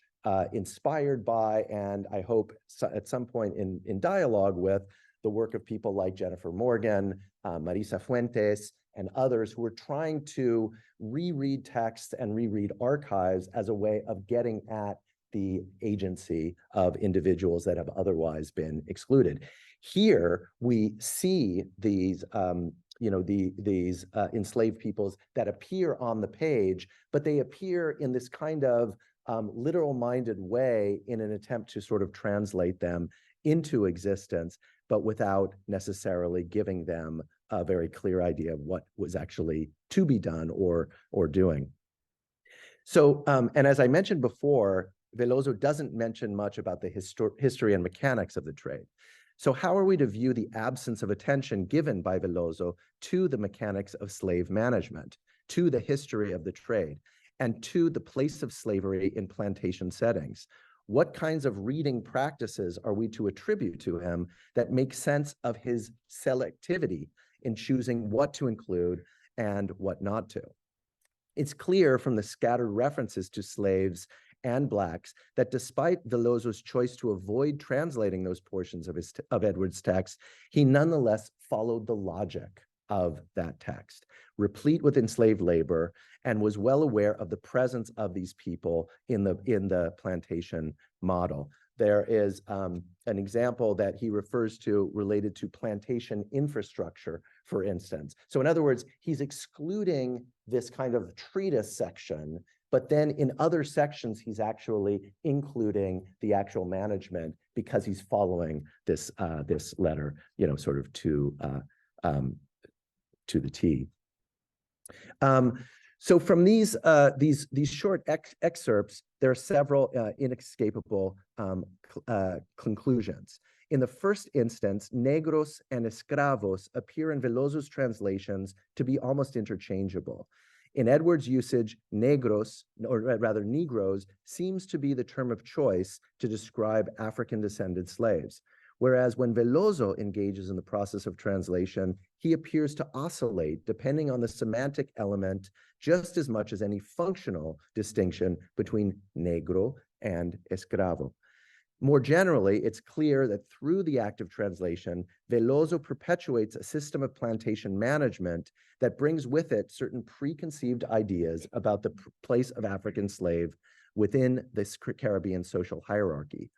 inspired by, and I hope at some point in dialogue with, the work of people like Jennifer Morgan, Marisa Fuentes, and others who are trying to reread texts and reread archives as a way of getting at the agency of individuals that have otherwise been excluded. Here we see these, these enslaved peoples that appear on the page, but they appear in this kind of literal-minded way in an attempt to sort of translate them into existence, but without necessarily giving them a very clear idea of what was actually to be done or doing. So, and as I mentioned before, Velozo doesn't mention much about the history and mechanics of the trade. So how are we to view the absence of attention given by Velozo to the mechanics of slave management, to the history of the trade, and to the place of slavery in plantation settings? What kinds of reading practices are we to attribute to him that make sense of his selectivity in choosing what to include and what not to? It's clear from the scattered references to slaves and blacks that despite Velozo's choice to avoid translating those portions of Edwards' text, he nonetheless followed the logic of that text, replete with enslaved labor, and was well aware of the presence of these people in the plantation model. There is an example that he refers to related to plantation infrastructure, for instance. So in other words, he's excluding this kind of treatise section, but then in other sections, he's actually including the actual management because he's following this this letter, sort of to the T. So from these short excerpts, there are several inescapable conclusions. In the first instance, negros and escravos appear in Velozo's translations to be almost interchangeable. In Edwards' usage, negros, or rather Negroes, seems to be the term of choice to describe African-descended slaves. Whereas when Velozo engages in the process of translation, he appears to oscillate depending on the semantic element just as much as any functional distinction between negro and escravo. More generally, it's clear that through the act of translation, Velozo perpetuates a system of plantation management that brings with it certain preconceived ideas about the place of African slave within this Caribbean social hierarchy.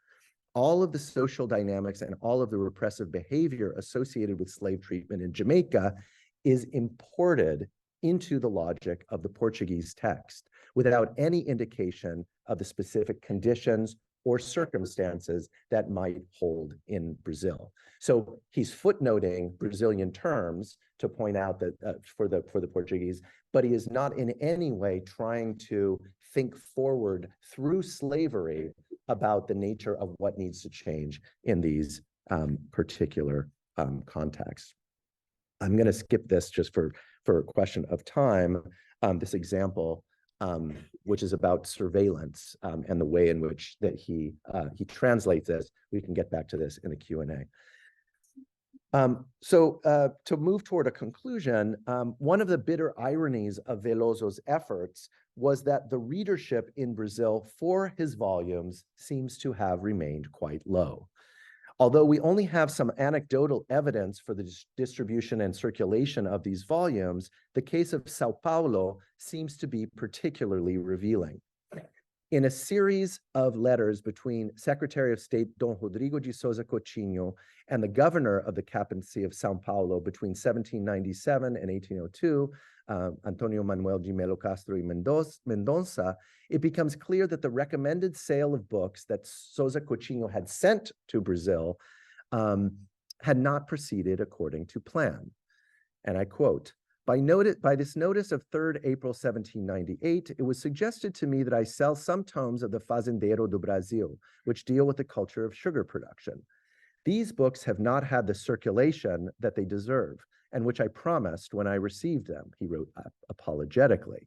All of the social dynamics and all of the repressive behavior associated with slave treatment in Jamaica is imported into the logic of the Portuguese text without any indication of the specific conditions or circumstances that might hold in Brazil. So he's footnoting Brazilian terms to point out that for the Portuguese, but he is not in any way trying to think forward through slavery about the nature of what needs to change in these particular contexts. I'm going to skip this just for a question of time, this example, which is about surveillance and the way in which that he translates this. We can get back to this in the Q&A. So to move toward a conclusion, one of the bitter ironies of Velozo's efforts was that the readership in Brazil for his volumes seems to have remained quite low. Although we only have some anecdotal evidence for the distribution and circulation of these volumes, the case of Sao Paulo seems to be particularly revealing. In a series of letters between Secretary of State Dom Rodrigo de Souza Coutinho and the governor of the captaincy of Sao Paulo between 1797 and 1802, Antonio Manuel de Melo Castro y Mendonça, it becomes clear that the recommended sale of books that Souza Coutinho had sent to Brazil had not proceeded according to plan. And I quote, by this notice of 3rd April 1798, it was suggested to me that I sell some tomes of the Fazendeiro do Brasil, which deal with the culture of sugar production. These books have not had the circulation that they deserve, and which I promised when I received them, he wrote apologetically.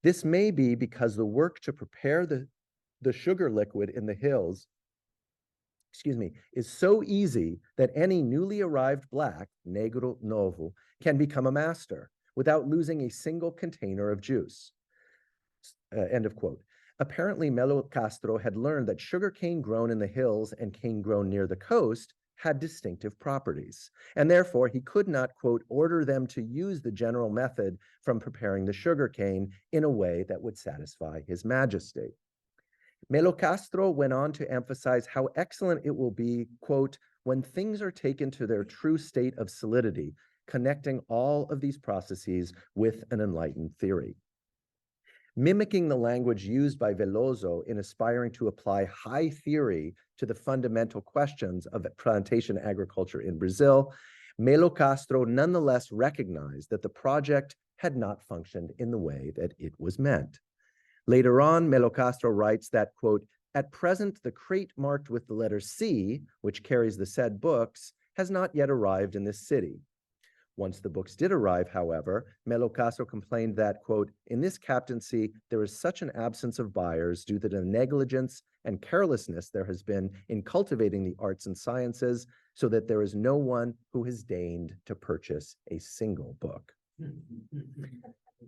This may be because the work to prepare the sugar liquid in the hills, is so easy that any newly arrived black, negro novo, can become a master without losing a single container of juice. End of quote. Apparently, Melo Castro had learned that sugarcane grown in the hills and cane grown near the coast had distinctive properties, and therefore he could not, quote, order them to use the general method from preparing the sugarcane in a way that would satisfy his majesty. Melo Castro went on to emphasize how excellent it will be, quote, when things are taken to their true state of solidity, connecting all of these processes with an enlightened theory. Mimicking the language used by Velozo in aspiring to apply high theory to the fundamental questions of plantation agriculture in Brazil, Melo Castro nonetheless recognized that the project had not functioned in the way that it was meant. Later on, Melo Castro writes that, quote, at present, the crate marked with the letter C, which carries the said books, has not yet arrived in this city. Once the books did arrive, however, Melo Castro complained that, quote, in this captaincy, there is such an absence of buyers due to the negligence and carelessness there has been in cultivating the arts and sciences, so that there is no one who has deigned to purchase a single book.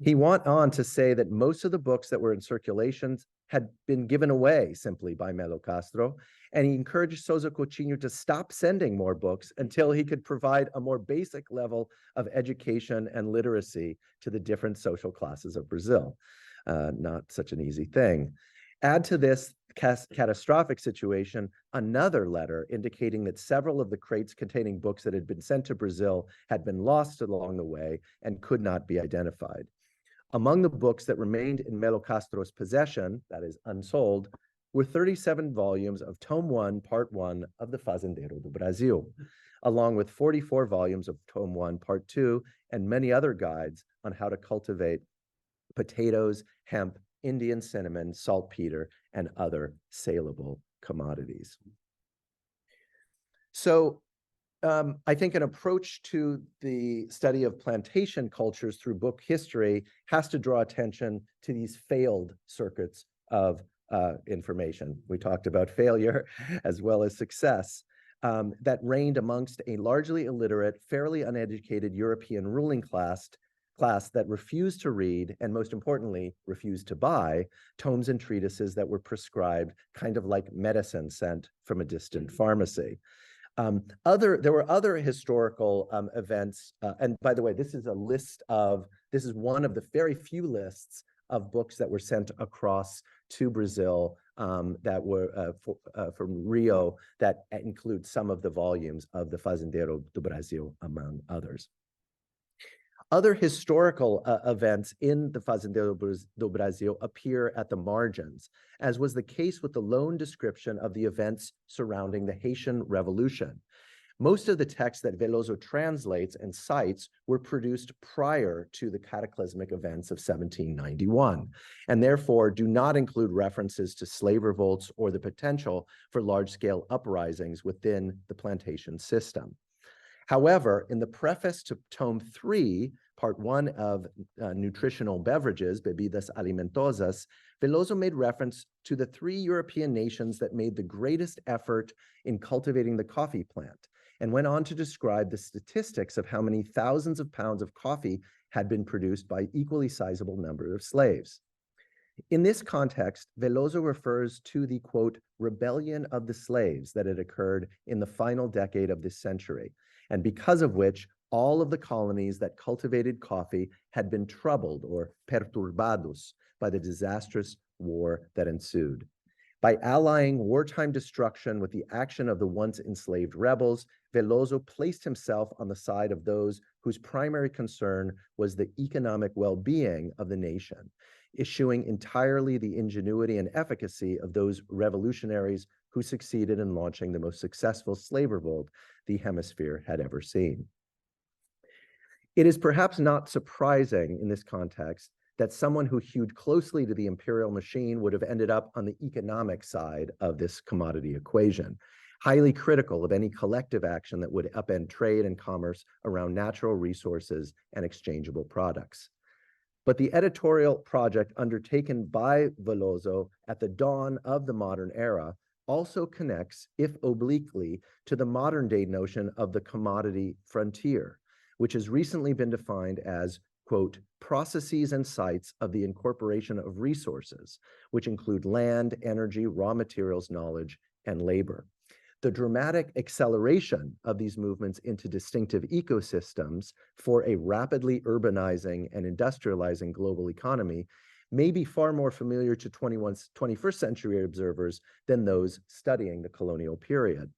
He went on to say that most of the books that were in circulation had been given away simply by Melo Castro, and he encouraged Souza Coutinho to stop sending more books until he could provide a more basic level of education and literacy to the different social classes of Brazil. Not such an easy thing. Add to this catastrophic situation another letter indicating that several of the crates containing books that had been sent to Brazil had been lost along the way and could not be identified. Among the books that remained in Melo Castro's possession, that is unsold, were 37 volumes of Tome 1, Part 1 of the Fazendeiro do Brasil, along with 44 volumes of Tome 1, Part 2, and many other guides on how to cultivate potatoes, hemp, Indian cinnamon, saltpeter, and other saleable commodities. So I think an approach to the study of plantation cultures through book history has to draw attention to these failed circuits of information. We talked about failure as well as success that reigned amongst a largely illiterate, fairly uneducated European ruling class that refused to read and, most importantly, refused to buy tomes and treatises that were prescribed kind of like medicine sent from a distant pharmacy. There were other historical events, and by the way, this is one of the very few lists of books that were sent across to Brazil that were from Rio that include some of the volumes of the Fazendeiro do Brasil, among others. Other historical events in the Fazendeiro do Brasil appear at the margins, as was the case with the lone description of the events surrounding the Haitian Revolution. Most of the texts that Velozo translates and cites were produced prior to the cataclysmic events of 1791, and therefore do not include references to slave revolts or the potential for large-scale uprisings within the plantation system. However, in the preface to Tome 3, Part 1 of Nutritional Beverages, Bebidas Alimentosas, Velozo made reference to the 3 European nations that made the greatest effort in cultivating the coffee plant, and went on to describe the statistics of how many thousands of pounds of coffee had been produced by equally sizable number of slaves. In this context, Velozo refers to the, quote, rebellion of the slaves that had occurred in the final decade of this century, and because of which all of the colonies that cultivated coffee had been troubled or perturbados by the disastrous war that ensued. By allying wartime destruction with the action of the once enslaved rebels, Velozo placed himself on the side of those whose primary concern was the economic well-being of the nation, eschewing entirely the ingenuity and efficacy of those revolutionaries who succeeded in launching the most successful slave revolt the hemisphere had ever seen. It is perhaps not surprising in this context that someone who hewed closely to the imperial machine would have ended up on the economic side of this commodity equation, highly critical of any collective action that would upend trade and commerce around natural resources and exchangeable products. But the editorial project undertaken by Velozo at the dawn of the modern era also connects, if obliquely, to the modern-day notion of the commodity frontier, which has recently been defined as, quote, processes and sites of the incorporation of resources, which include land, energy, raw materials, knowledge, and labor. The dramatic acceleration of these movements into distinctive ecosystems for a rapidly urbanizing and industrializing global economy may be far more familiar to 21st century observers than those studying the colonial period.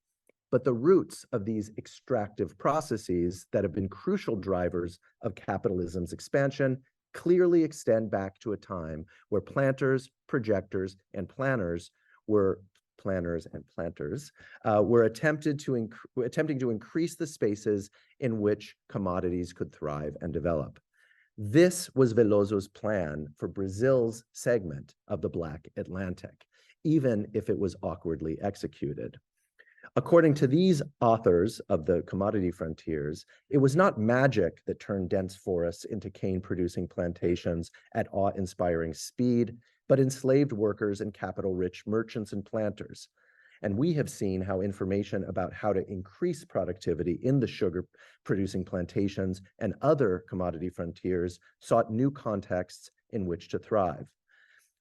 But the roots of these extractive processes that have been crucial drivers of capitalism's expansion clearly extend back to a time where planters, projectors, and planners were attempting to increase the spaces in which commodities could thrive and develop. This was Velozo's plan for Brazil's segment of the Black Atlantic, even if it was awkwardly executed. According to these authors of the commodity frontiers, it was not magic that turned dense forests into cane-producing plantations at awe-inspiring speed, but enslaved workers and capital-rich merchants and planters. And we have seen how information about how to increase productivity in the sugar-producing plantations and other commodity frontiers sought new contexts in which to thrive.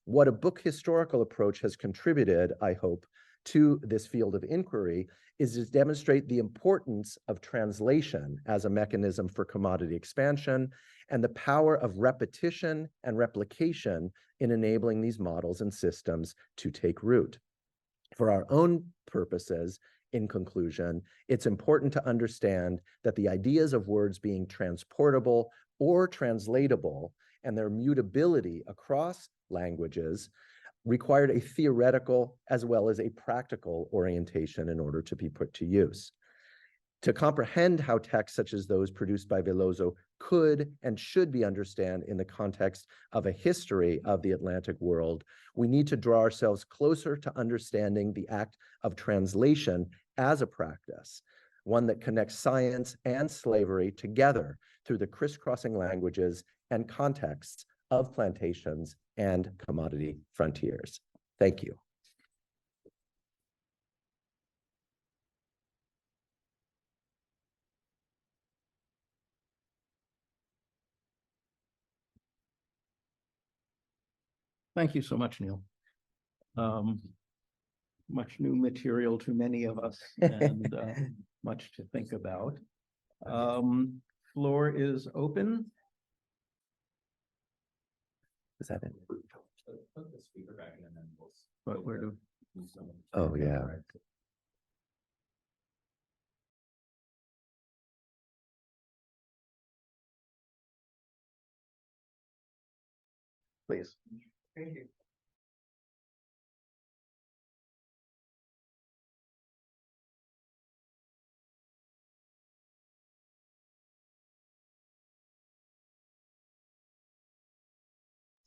What a book historical approach has contributed, I hope, to this field of inquiry is to demonstrate the importance of translation as a mechanism for commodity expansion and the power of repetition and replication in enabling these models and systems to take root. For our own purposes, in conclusion, it's important to understand that the ideas of words being transportable or translatable and their mutability across languages required a theoretical as well as a practical orientation in order to be put to use. To comprehend how texts such as those produced by Velozo could and should be understood in the context of a history of the Atlantic world, we need to draw ourselves closer to understanding the act of translation as a practice, one that connects science and slavery together through the crisscrossing languages and contexts of plantations and commodity frontiers. Thank you. Thank you so much, Neil. Much new material to many of us and much to think about. Floor is open. Is that it? Put the speaker back in and then we'll. But where do? Oh, yeah. Please. Thank you.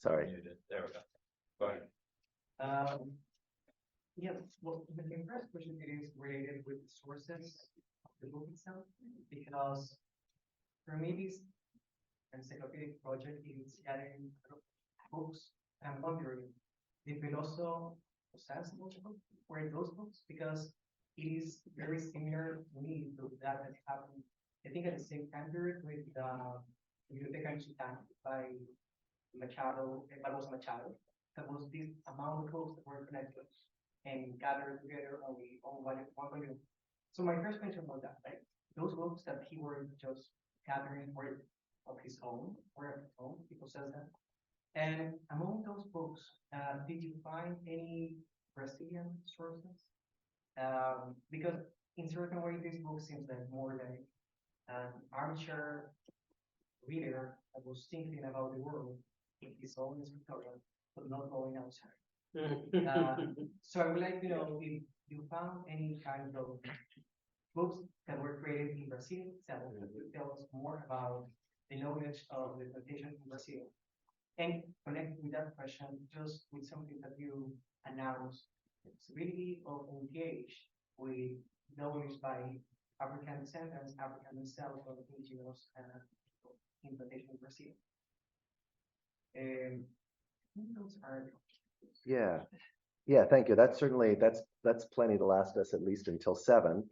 Sorry. There we go. Go ahead. Yeah, well, the first question is related with the sources of the book itself, because for me, this encyclopedic project is gathering books. I'm wondering if it also possess multiple were those books, because it is very similar to me to that happened, I think, at the same time period with Utilitarian by Machado, Velozo Machado. There was this amount of books that were connected and gathered together on one volume. So my first question was that, right? Those books that he were just gathering were of his own, people says that. And among those books, did you find any Brazilian sources? Because in certain way, this book seems like more like an armchair reader that was thinking about the world in his own scriptorial, but not going outside. So I would like to know if you found any kind of books that were created in Brazil itself that would tell us more about the knowledge of the plantation in Brazil. And connected with that question, just with something that you announced, the possibility of engage with knowledge by African descendants, African themselves, or indigenous in plantation in Brazil. Those are Yeah, thank you. That's certainly, that's plenty to last us at least until 7.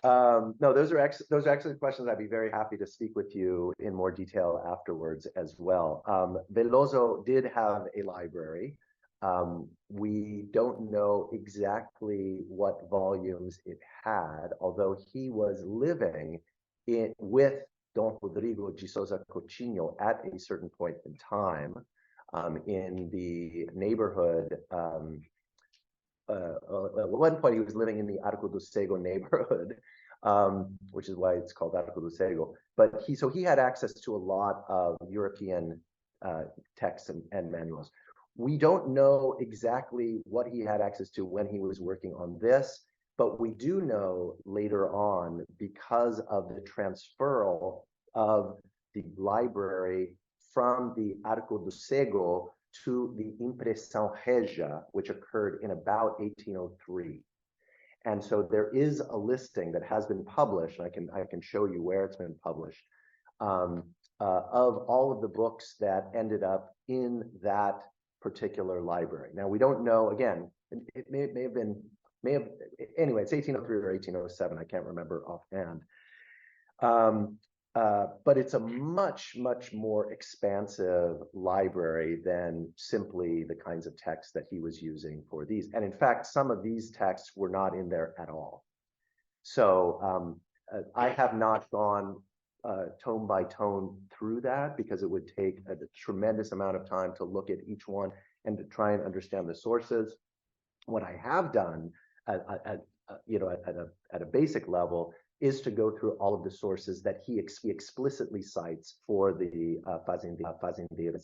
No, those are excellent questions. I'd be very happy to speak with you in more detail afterwards as well. Velozo did have a library. We don't know exactly what volumes it had, although he was living with Don Rodrigo de Souza Coutinho at a certain point in time. In the neighborhood, at one point he was living in the Arco do Cego neighborhood, which is why it's called Arco do Cego. But he had access to a lot of European texts and manuals. We don't know exactly what he had access to when he was working on this, but we do know later on, because of the transferal of the library from the Arco do Cego to the Impressão Regia, which occurred in about 1803. And so there is a listing that has been published, and I can show you where it's been published, of all of the books that ended up in that particular library. Now, we don't know, again, it may have anyway, it's 1803 or 1807, I can't remember offhand. But it's a much, much more expansive library than simply the kinds of texts that he was using for these. And in fact, some of these texts were not in there at all. So I have not gone tone by tone through that, because it would take a tremendous amount of time to look at each one and to try and understand the sources. What I have done at a basic level is to go through all of the sources that he explicitly cites for the Fazendeiro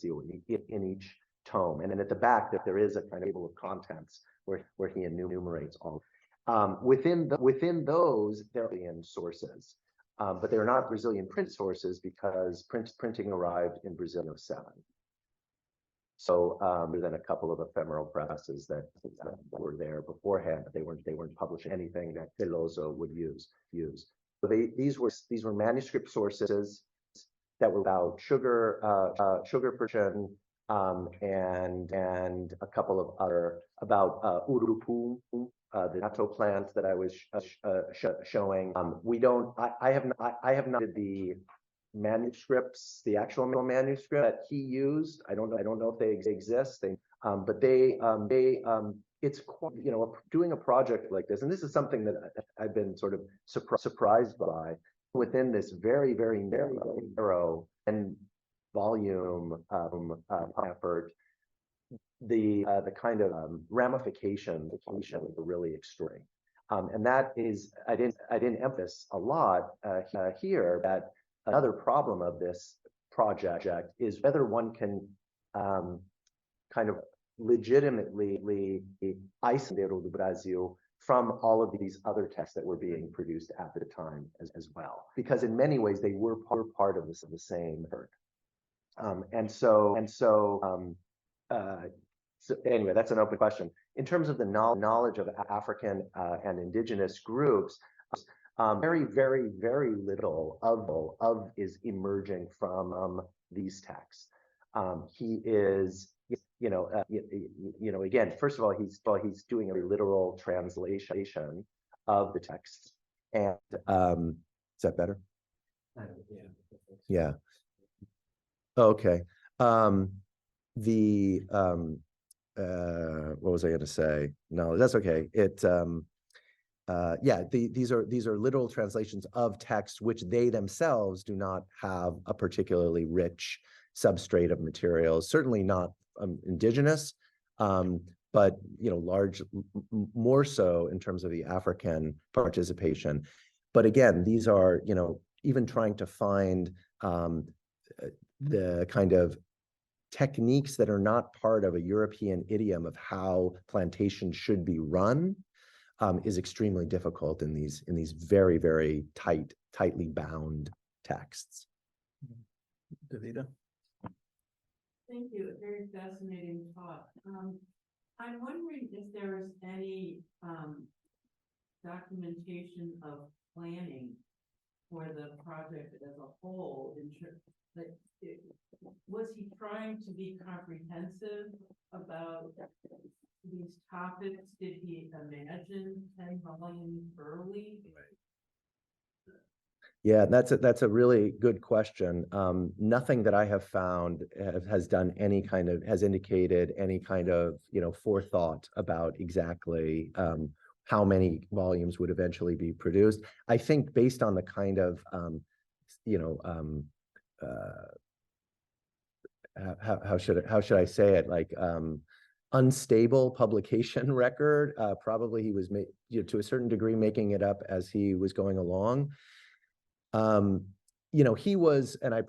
in each tome. And then at the back, there is a kind of table of contents where he enumerates all. Within those, there are Brazilian sources, but they're not Brazilian print sources because printing arrived in Brazil in 2007. So then a couple of ephemeral presses that were there beforehand, but they weren't publishing anything that Velozo would use. So these were manuscript sources that were about sugar production, and a couple of other about urupu, the natto plant that I was showing. I have not did the manuscripts, the actual manuscript that he used. I don't know if they exist. But it's quite, doing a project like this, and this is something that I've been sort of surprised by within this very, very narrow and volume effort. The kind of ramification are really extreme, and that is I didn't emphasize a lot here that another problem of this project is whether one can kind of legitimately Fazendeiro do Brasil from all of these other texts that were being produced at the time as well, because in many ways they were part of the same effort. So anyway, that's an open question. In terms of the knowledge of African and indigenous groups, very, very, very little of is emerging from these texts. He is, again, first of all, he's doing a literal translation of the text, and is that better? Yeah. Okay. What was I going to say? No, that's okay. These are literal translations of text which they themselves do not have a particularly rich substrate of materials. Certainly not indigenous, but more so in terms of the African participation. But again, these are even trying to find the kind of techniques that are not part of a European idiom of how plantation should be run is extremely difficult in these very, very tightly bound texts. Davida? Thank you. A very fascinating talk. I'm wondering if there's any documentation of planning for the project as a whole. Was he trying to be comprehensive about these topics? Did he imagine 10 volumes early? Yeah, that's a really good question. Nothing that I have found has indicated any kind of forethought about exactly how many volumes would eventually be produced. I think based on the kind of how should I say it, like unstable publication record. Probably he was to a certain degree making it up as he was going along. He was, and I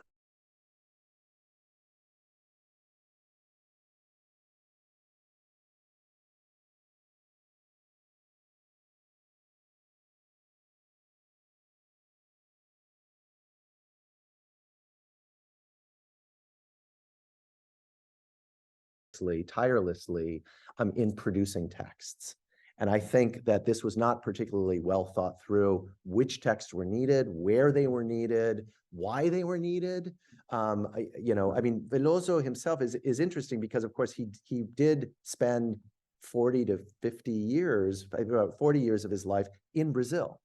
tirelessly in producing texts. And I think that this was not particularly well thought through which texts were needed, where they were needed, why they were needed. Velozo himself is interesting because, of course, he did spend 40 to 50 years, about 40 years of his life in Brazil.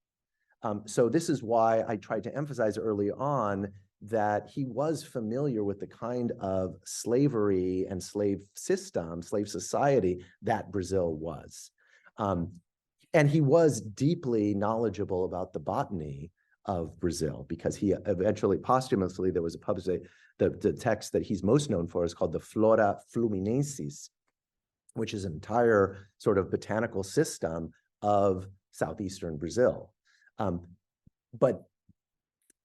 So this is why I tried to emphasize early on that he was familiar with the kind of slavery and slave system, slave society that Brazil was. And he was deeply knowledgeable about the botany of Brazil because he eventually, posthumously, there was a published, the text that he's most known for is called the Flora Fluminensis, which is an entire sort of botanical system of southeastern Brazil. But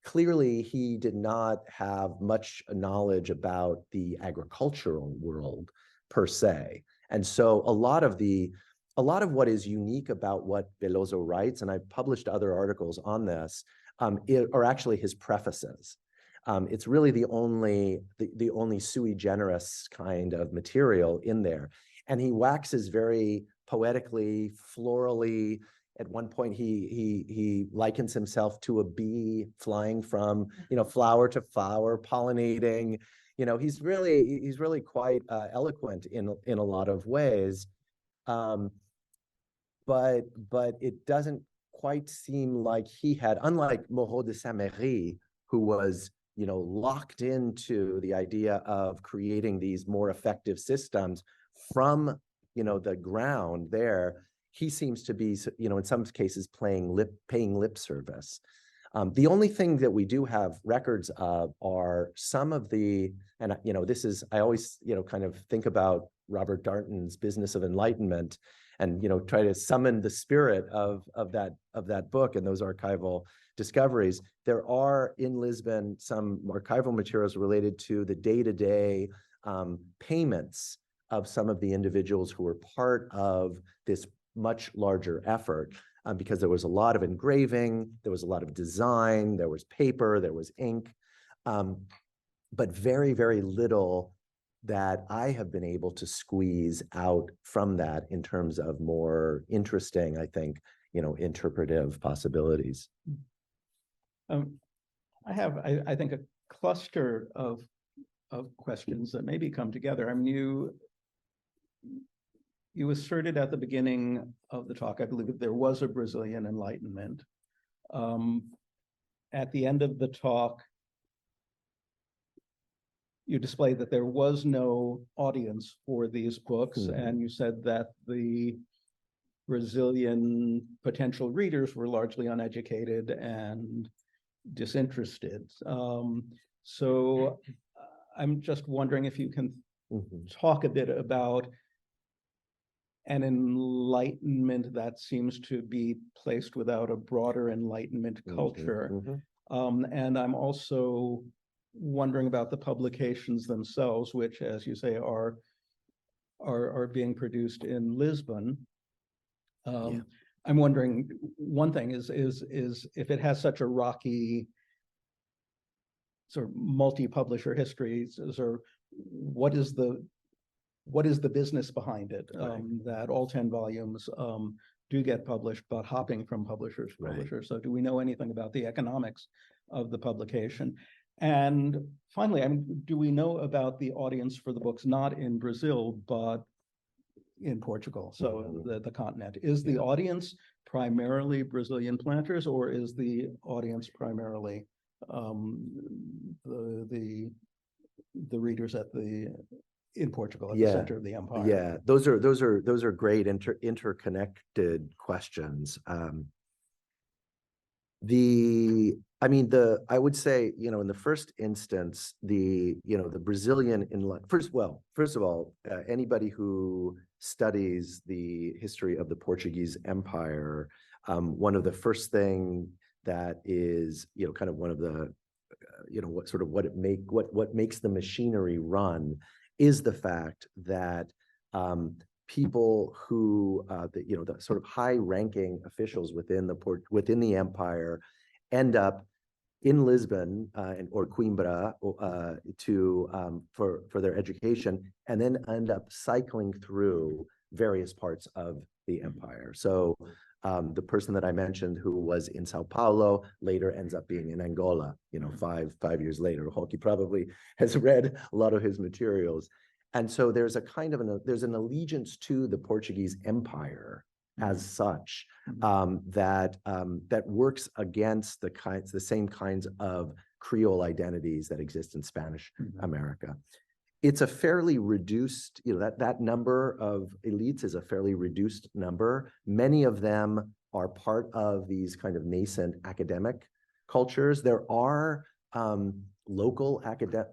clearly, he did not have much knowledge about the agricultural world per se. And so a lot of the a lot of what is unique about what Velozo writes, and I've published other articles on this, are actually his prefaces. It's really the only sui generis kind of material in there. And he waxes very poetically, florally. At one point, he likens himself to a bee flying from, flower to flower, pollinating. He's really quite eloquent in a lot of ways. But it doesn't quite seem like he had, unlike Moreau de Saint-Méry, who was locked into the idea of creating these more effective systems from the ground there. He seems to be, in some cases paying lip service. The only thing that we do have records of are some of the, and this is, I always kind of think about Robert Darnton's Business of Enlightenment, and try to summon the spirit of that book and those archival discoveries. There are in Lisbon some archival materials related to the day-to-day payments of some of the individuals who were part of this much larger effort, because there was a lot of engraving, there was a lot of design, there was paper, there was ink, but very, very little that I have been able to squeeze out from that in terms of more interesting, I think, interpretive possibilities. I have, I think, a cluster of questions that maybe come together. I mean, you asserted at the beginning of the talk, I believe, that there was a Brazilian Enlightenment. At the end of the talk, you displayed that there was no audience for these books, and you said that the Brazilian potential readers were largely uneducated and disinterested. So I'm just wondering if you can talk a bit about an enlightenment that seems to be placed without a broader Enlightenment culture. And I'm also wondering about the publications themselves, which, as you say, are being produced in Lisbon. I'm wondering, one thing is if it has such a rocky sort of multi-publisher history, what is the business behind it? That all 10 volumes do get published, but hopping from publishers to publishers. So do we know anything about the economics of the publication? And finally, I mean, do we know about the audience for the books not in Brazil, but in Portugal, so the continent? Is the audience primarily Brazilian planters, or is the audience primarily the readers in Portugal, at the center of the empire? Yeah, those are great interconnected questions. I would say, in the first instance, the Brazilian first of all, anybody who studies the history of the Portuguese Empire, one of the first thing that is, kind of one of the, what makes the machinery run is the fact that people who, the sort of high-ranking officials within the empire end up in Lisbon or Coimbra for their education, and then end up cycling through various parts of the empire. So the person that I mentioned who was in Sao Paulo later ends up being in Angola, five years later. Hockey probably has read a lot of his materials. And so there's a kind of there's an allegiance to the Portuguese Empire as such, that works against the same kinds of Creole identities that exist in Spanish America. It's a fairly reduced, that number of elites is a fairly reduced number. Many of them are part of these kind of nascent academic cultures. There are local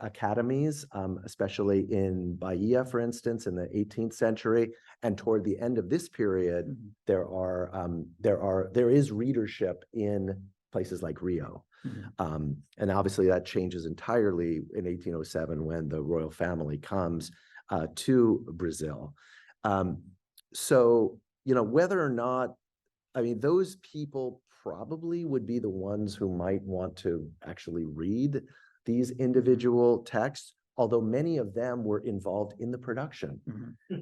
academies, especially in Bahia, for instance, in the 18th century, and toward the end of this period, there is readership in places like Rio, and obviously that changes entirely in 1807 when the royal family comes to Brazil. So you know, whether or not, I mean, those people probably would be the ones who might want to actually read these individual texts, although many of them were involved in the production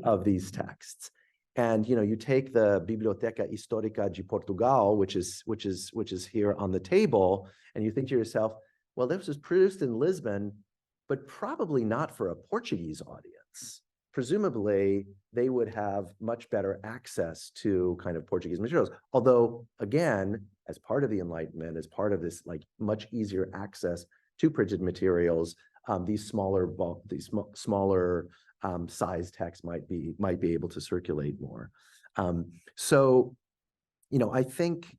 of these texts. And, you know, you take the Biblioteca Histórica de Portugal, which is here on the table, and you think to yourself, well, this was produced in Lisbon, but probably not for a Portuguese audience. Presumably, they would have much better access to kind of Portuguese materials. Although, again, as part of the Enlightenment, as part of this like much easier access to printed materials, these smaller size texts might be able to circulate more. So, you know, I think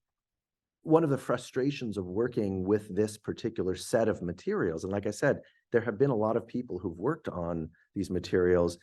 one of the frustrations of working with this particular set of materials, and like I said, there have been a lot of people who've worked on these materials.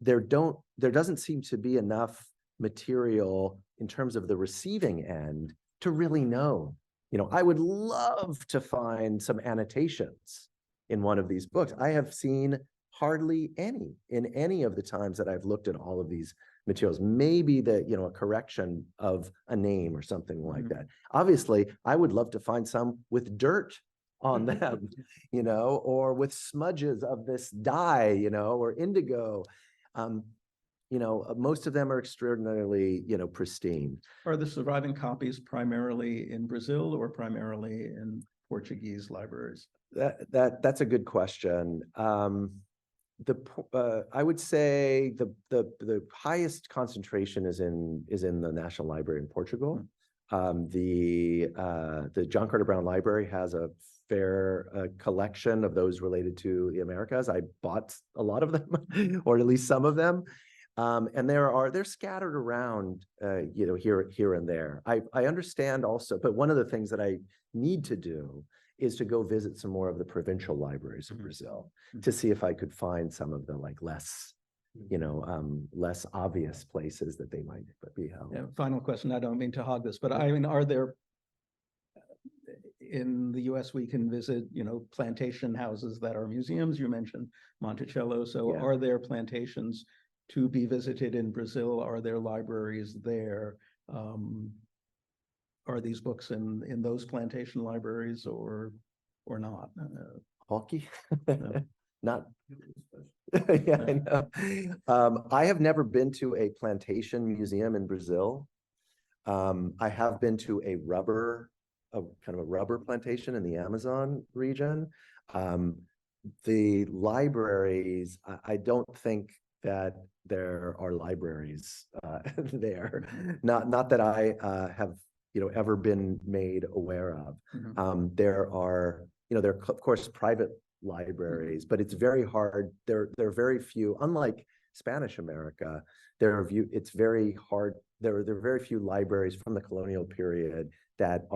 There doesn't seem to be enough material in terms of the receiving end to really know. You know, I would love to find some annotations in one of these books. I have seen hardly any in any of the times that I've looked at all of these materials. Maybe a correction of a name or something like that. Obviously, I would love to find some with dirt on them, you know, or with smudges of this dye, you know, or indigo. You know, most of them are extraordinarily, you know, pristine. Are the surviving copies primarily in Brazil or primarily in Portuguese libraries? That's a good question. I would say the highest concentration is in the National Library in Portugal. The John Carter Brown Library has a fair collection of those related to the Americas. I bought a lot of them, or at least some of them. And they're scattered around, you know, here and there. I understand also, but one of the things that I need to do is to go visit some more of the provincial libraries of Brazil to see if I could find some of the like less, you know, less obvious places that they might be held. Yeah, final question. I don't mean to hog this, but I mean, are there in the US we can visit, you know, plantation houses that are museums? You mentioned Monticello. So are there plantations to be visited in Brazil? Are there libraries there? Are these books in those plantation libraries or not? Hockey? No. Not. Yeah, I know. I have never been to a plantation museum in Brazil. I have been to a kind of a rubber plantation in the Amazon region. The libraries, I don't think that there are libraries there. Not that I have, you know, ever been made aware of. There are, you know, there are of course private libraries, but it's very hard. There are very few, unlike Spanish America, it's very hard. There are very few libraries from the colonial period that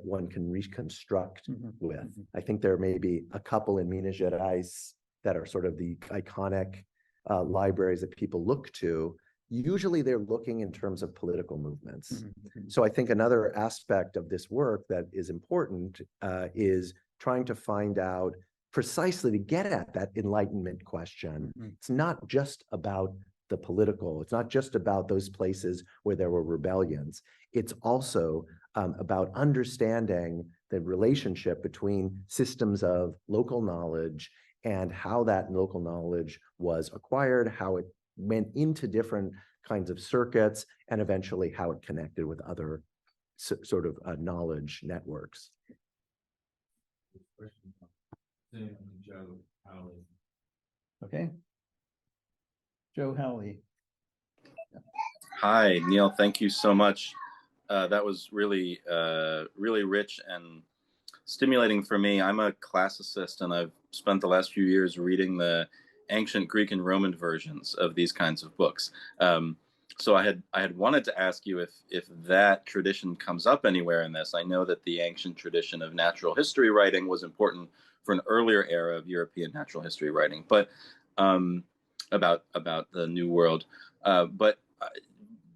one can reconstruct with. I think there may be a couple in Minas Gerais that are sort of the iconic libraries that people look to. Usually they're looking in terms of political movements. So I think another aspect of this work that is important is trying to find out precisely to get at that Enlightenment question. It's not just about the political, it's not just about those places where there were rebellions. It's also about understanding the relationship between systems of local knowledge and how that local knowledge was acquired, how it went into different kinds of circuits, and eventually how it connected with other sort of knowledge networks. Okay. Joe Howley. Hi, Neil. Thank you so much. That was really, really rich and stimulating for me. I'm a classicist, and I've spent the last few years reading the ancient Greek and Roman versions of these kinds of books. So I had wanted to ask you if that tradition comes up anywhere in this. I know that the ancient tradition of natural history writing was important for an earlier era of European natural history writing, but about the New World. But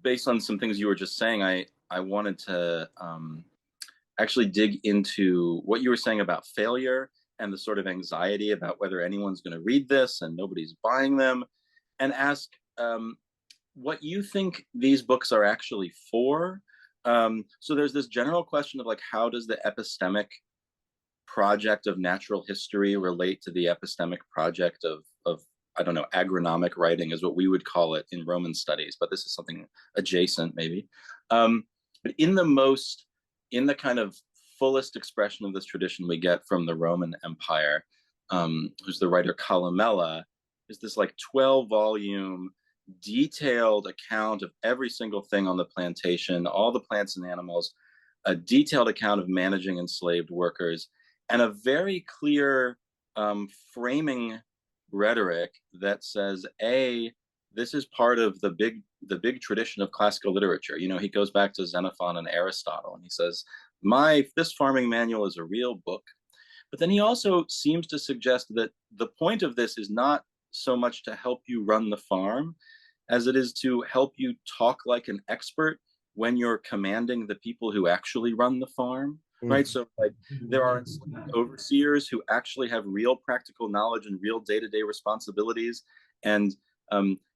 based on some things you were just saying, I wanted to actually dig into what you were saying about failure and the sort of anxiety about whether anyone's going to read this and nobody's buying them, and ask, what you think these books are actually for. So there's this general question of like, how does the epistemic project of natural history relate to the epistemic project of I don't know, agronomic writing is what we would call it in Roman studies, but this is something adjacent maybe. But in the kind of fullest expression of this tradition we get from the Roman Empire, who's the writer Columella, is this like 12-volume detailed account of every single thing on the plantation, all the plants and animals, a detailed account of managing enslaved workers, and a very clear framing rhetoric that says, this is part of the big tradition of classical literature. You know, he goes back to Xenophon and Aristotle, and he says, this farming manual is a real book. But then he also seems to suggest that the point of this is not so much to help you run the farm as it is to help you talk like an expert when you're commanding the people who actually run the farm, right? So like there are overseers who actually have real practical knowledge and real day-to-day responsibilities. And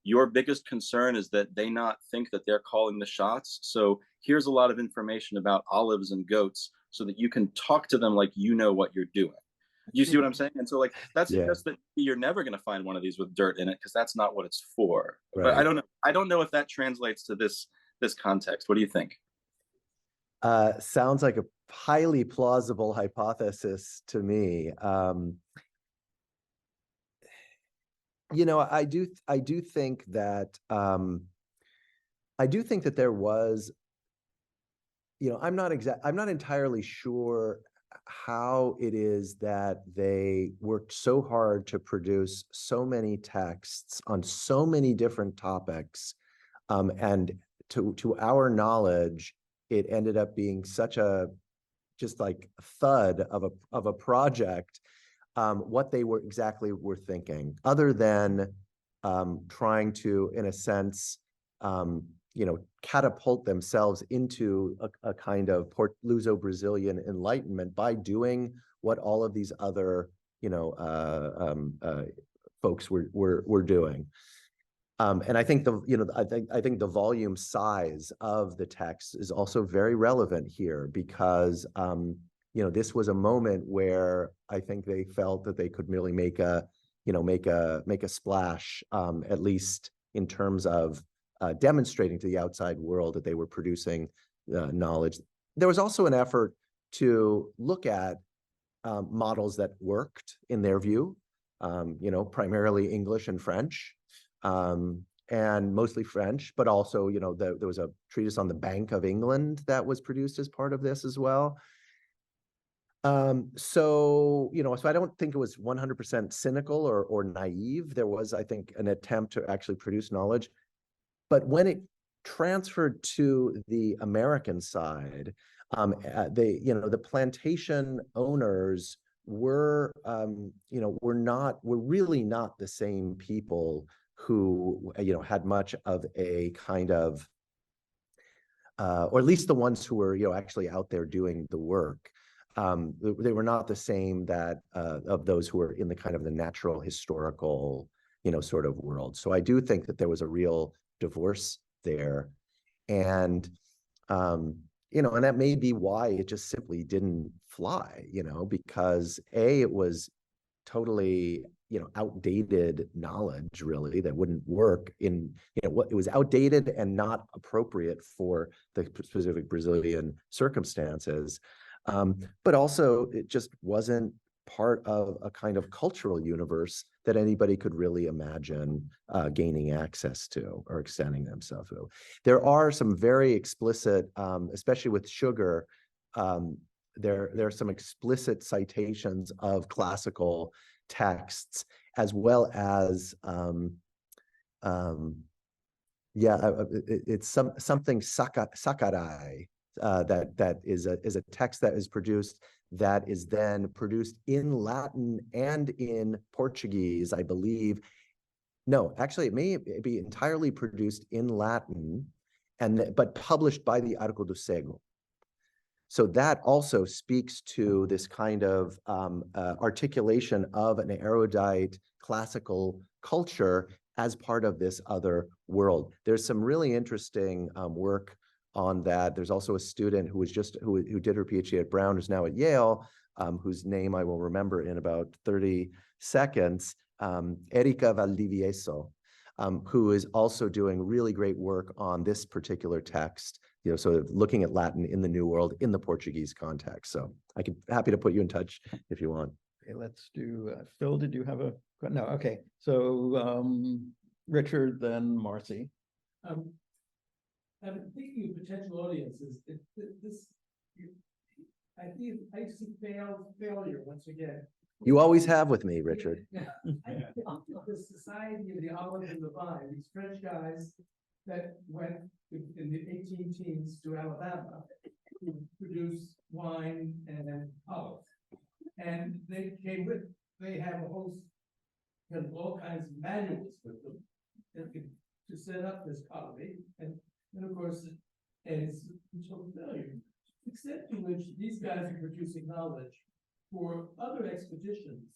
your biggest concern is that they not think that they're calling the shots. So here's a lot of information about olives and goats so that you can talk to them like you know what you're doing. You see what I'm saying? And so like that suggests that you're never going to find one of these with dirt in it because that's not what it's for. Right. But I don't know if that translates to this context. What do you think? Sounds like a highly plausible hypothesis to me. You know, I do think that there was, you know, I'm not entirely sure how it is that they worked so hard to produce so many texts on so many different topics, and to our knowledge, it ended up being such a just like thud of a project. What they were thinking, other than trying to, in a sense, you know, catapult themselves into a kind of Luso-Brazilian enlightenment by doing what all of these other, you know, folks were doing. And I think I think the volume size of the text is also very relevant here because you know, this was a moment where I think they felt that they could really make a splash, at least in terms of demonstrating to the outside world that they were producing knowledge. There was also an effort to look at models that worked in their view, you know, primarily English and French, and mostly French, but also, you know, there was a treatise on the Bank of England that was produced as part of this as well. So, you know, so I don't think it was 100% cynical or naive. There was, I think, an attempt to actually produce knowledge. But when it transferred to the American side, you know, the plantation owners were, you know, were really not the same people who, you know, had much of a kind of, or at least the ones who were, you know, actually out there doing the work. They were not the same that of those who were in the kind of the natural historical, you know, sort of world. So I do think that there was a real divorce there, and you know, and that may be why it just simply didn't fly, you know, because it was totally, you know, outdated knowledge really that wouldn't work in, you know, what it was outdated and not appropriate for the specific Brazilian circumstances. But also it just wasn't part of a kind of cultural universe that anybody could really imagine gaining access to or extending themselves to. There are some very explicit, especially with sugar, there are some explicit citations of classical texts, as well as it's something Sakurai, that is a text that is produced, that is then produced in Latin and in Portuguese, I believe. No, actually, it may be entirely produced in Latin, but published by the Arco do Cego. So that also speaks to this kind of articulation of an erudite classical culture as part of this other world. There's some really interesting work on that. There's also a student who did her PhD at Brown, who's now at Yale, whose name I will remember in about 30 seconds, Erika Valdivieso, who is also doing really great work on this particular text, sort of looking at Latin in the New World in the Portuguese context. So happy to put you in touch if you want. Okay, let's do, Phil, did you have a, no, okay. So Richard, then Marcy. I'm thinking of potential audiences. I see failure once again. You always have with me, Richard. The Society of the Olive and the Vine, these French guys that went in the 18 teens to Alabama to produce wine and olive. And they have a host of all kinds of manuals with them to set up this colony. And of course, it's total failure. The extent to which these guys are producing knowledge for other expeditions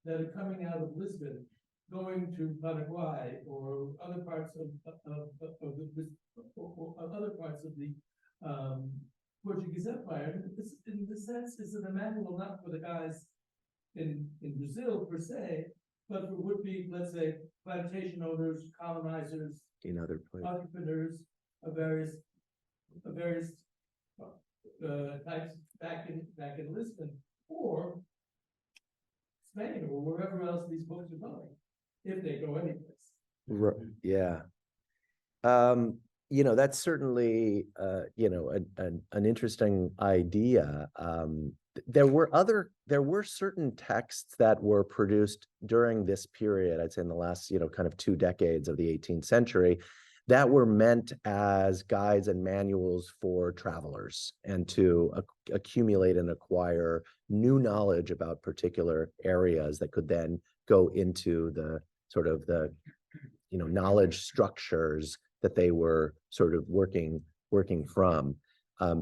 that are coming out of Lisbon, going to Paraguay or other parts of the Portuguese Empire. In the sense, is it a manual not for the guys in Brazil per se, but for would-be, let's say, plantation owners, colonizers, In other places. entrepreneurs of various types back in Lisbon or Spain or wherever else these books are going, if they go anyplace. Yeah. That's certainly, an interesting idea. There were certain texts that were produced during this period, I'd say in the last, kind of 2 decades of the 18th century, that were meant as guides and manuals for travelers and to accumulate and acquire new knowledge about particular areas that could then go into the sort of the, knowledge structures that they were sort of working from.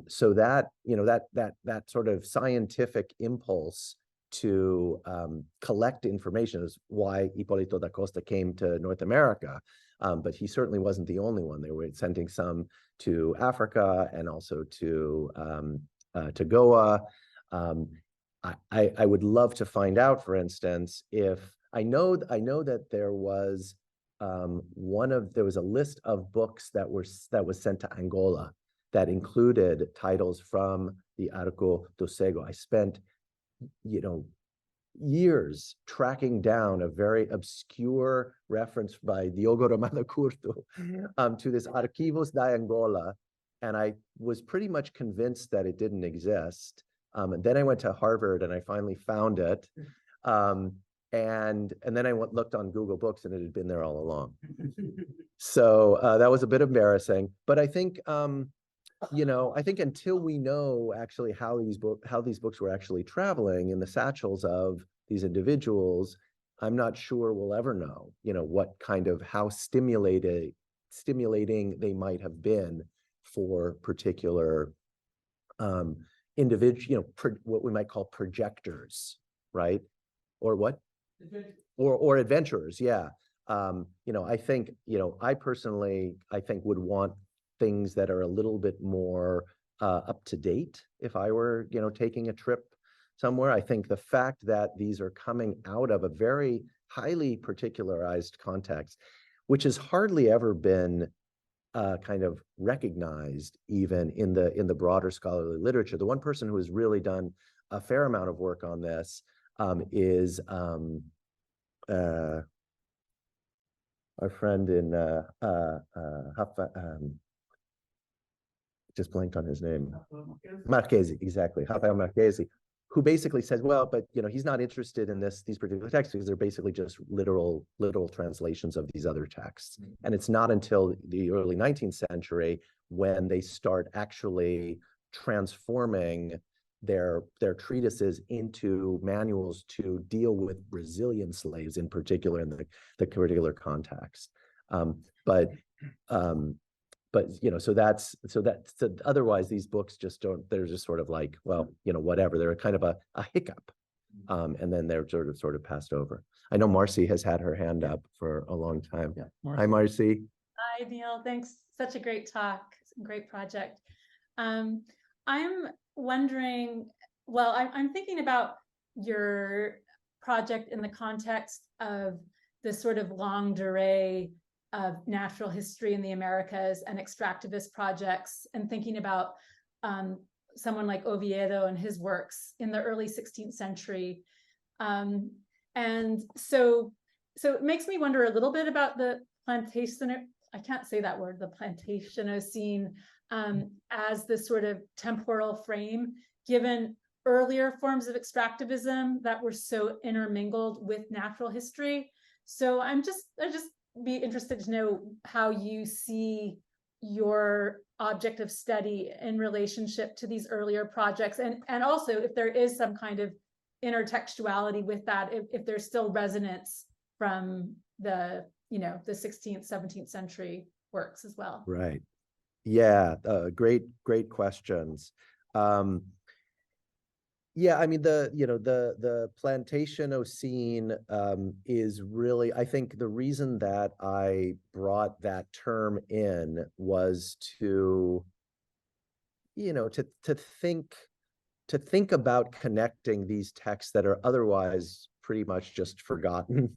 So that, that sort of scientific impulse to collect information is why Hipólito da Costa came to North America. But he certainly wasn't the only one. They were sending some to Africa and also to Goa. I would love to find out, for instance, if I know that there was there was a list of books that was sent to Angola that included titles from the Arco do Cego. I spent, years tracking down a very obscure reference by Diogo Romano Curto to this Arquivos da Angola, and I was pretty much convinced that it didn't exist. And then I went to Harvard and I finally found it. And then I looked on Google Books and it had been there all along. So that was a bit embarrassing, but I think, I think until we know actually how these books were actually traveling in the satchels of these individuals, I'm not sure we'll ever know, what kind of, how stimulating they might have been for particular individual, what we might call projectors, right? Or what? Or adventurers, yeah. I think, I personally, would want things that are a little bit more up to date if I were, taking a trip somewhere. I think the fact that these are coming out of a very highly particularized context, which has hardly ever been kind of recognized even in the broader scholarly literature. The one person who has really done a fair amount of work on this is our friend in just blanked on his name. Marchesi, exactly. Rafael Marchesi, who basically says, well, but he's not interested in these particular texts because they're basically just literal translations of these other texts. And it's not until the early 19th century when they start actually transforming their treatises into manuals to deal with Brazilian slaves in particular in the particular context. So otherwise these books just don't, they're just sort of like, well, whatever, they're kind of a hiccup And then they're sort of passed over. I know Marcy has had her hand up for a long time. Yeah, Hi, Marcy. Hi, Neil. Thanks. Such a great talk, great project. I'm wondering, well, I'm thinking about your project in the context of this sort of longue durée of natural history in the Americas and extractivist projects, and thinking about someone like Oviedo and his works in the early 16th century. And so it makes me wonder a little bit about the plantation, I can't say that word, the Plantationocene, as this sort of temporal frame, given earlier forms of extractivism that were so intermingled with natural history. So I'd just be interested to know how you see your object of study in relationship to these earlier projects, and also if there is some kind of intertextuality with that, if there's still resonance from the, you know, the 16th, 17th century works as well. Right. Yeah, great questions. Yeah, I mean, the Plantationocene is really, I think the reason that I brought that term in was to, you know, to think about connecting these texts that are otherwise pretty much just forgotten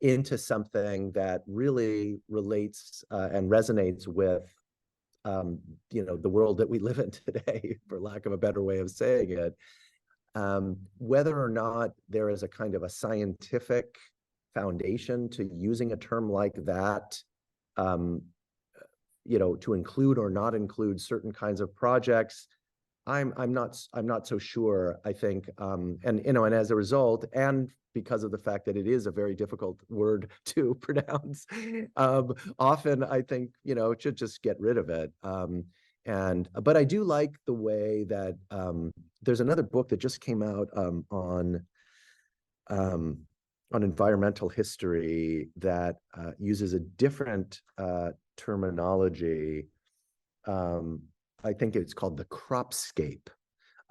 into something that really relates and resonates with you know, the world that we live in today, for lack of a better way of saying it. Whether or not there is a kind of a scientific foundation to using a term like that, you know, to include or not include certain kinds of projects, I'm not so sure. I think, and you know, and as a result, and because of the fact that it is a very difficult word to pronounce, often I think, you know, it should just get rid of it. But I do like the way that there's another book that just came out on environmental history that uses a different terminology. I think it's called The Cropscape.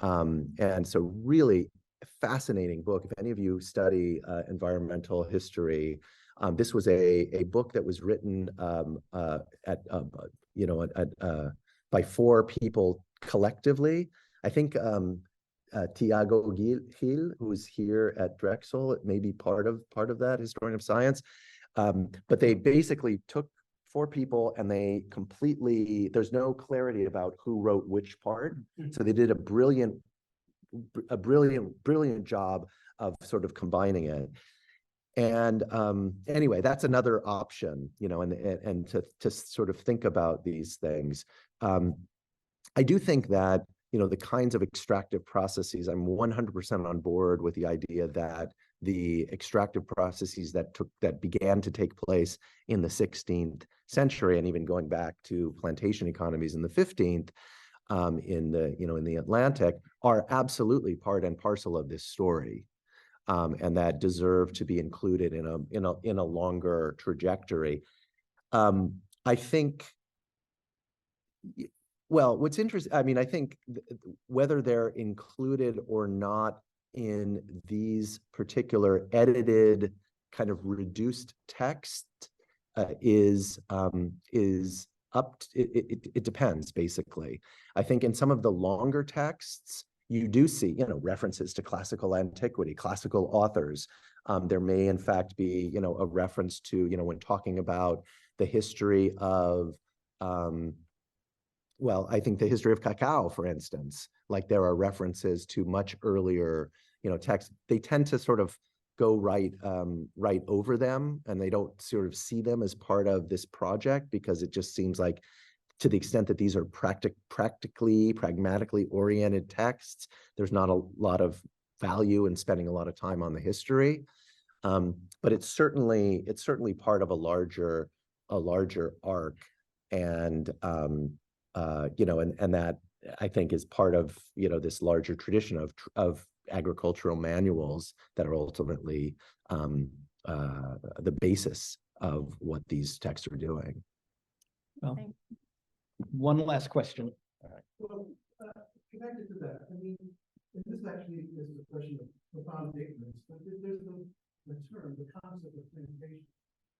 And so really fascinating book. If any of you study environmental history, this was a book that was written you know, by 4 people collectively. I think Tiago Gil, who is here at Drexel, it may be part of that, historian of science. But they basically took 4 people and they completely, there's no clarity about who wrote which part. So they did a brilliant job of sort of combining it. And anyway, that's another option, you know, and to sort of think about these things. I do think that, you know, the kinds of extractive processes, I'm 100% on board with the idea that the extractive processes that began to take place in the 16th century, and even going back to plantation economies in the 15th, in the Atlantic, are absolutely part and parcel of this story, and that deserve to be included in a longer trajectory. I think, well, what's interesting, I mean, I think whether they're included or not in these particular edited kind of reduced text is up to, it depends, basically. I think in some of the longer texts, you do see, you know, references to classical antiquity, classical authors. There may in fact be, you know, a reference to, you know, when talking about the history of well, I think the history of cacao, for instance, like there are references to much earlier, you know, texts. They tend to sort of go right over them, and they don't sort of see them as part of this project, because it just seems like, to the extent that these are pragmatically oriented texts, there's not a lot of value in spending a lot of time on the history. But it's certainly part of a larger arc, and you know, and that I think is part of, you know, this larger tradition of agricultural manuals that are ultimately the basis of what these texts are doing. Well, one last question. Well, connected to that, I mean, and this actually is a question of profound ignorance, but there's the term, the concept of plantation.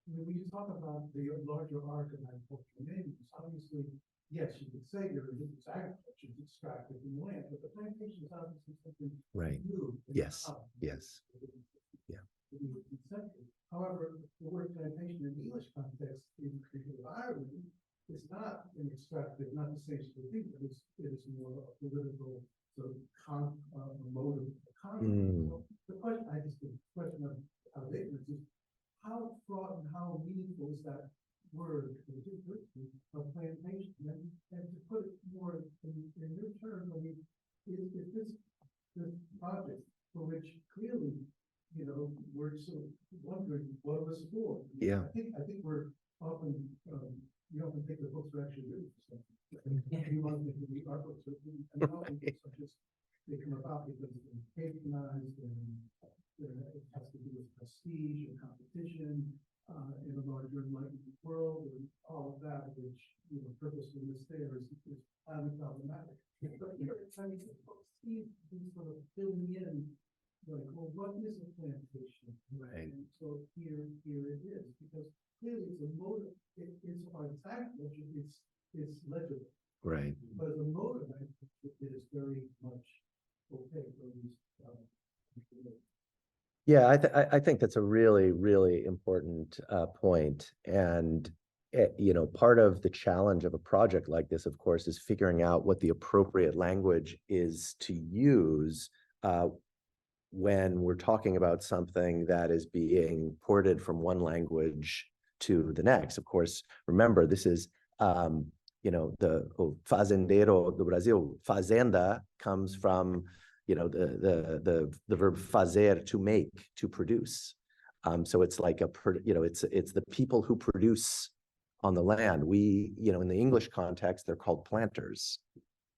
When you talk about the larger arc of agricultural names, obviously, yes, you could say it's agriculture, it's extracted from the land, but the plantation is obviously something Right. new. Yes. Yes. Yeah. However, the word plantation in the English context in Ireland is not an extractive, not the same sort of thing, but it is more a political sort of mode of economy. So the question of ignorance is how fraught and how meaningful is that word of plantation? And to put it more in your terms, I mean, is this project for which clearly, we're sort of wondering what it was for. Yeah. I think we're often, we often think the books are actually written for something. We want to think the art books are written, and often books are just, they come about because they're patronized and it has to do with prestige and competition in a larger enlightened world and all of that, which, purposefulness there is highly problematic. But here, I mean, folks seem to be sort of filling in, like, well, what is a plantation? Right. And so here it is, because clearly it's a motive, insofar as agriculture, it's legible. Right. But as a motive, it is very much opaque, or at least, Yeah, I think that's a really, really important point. And, part of the challenge of a project like this, of course, is figuring out what the appropriate language is to use when we're talking about something that is being ported from one language to the next. Of course, remember, this is, the Fazendeiro do Brasil. Fazenda comes from the verb fazer, to make, to produce. So it's like it's the people who produce on the land. We, in the English context, they're called planters,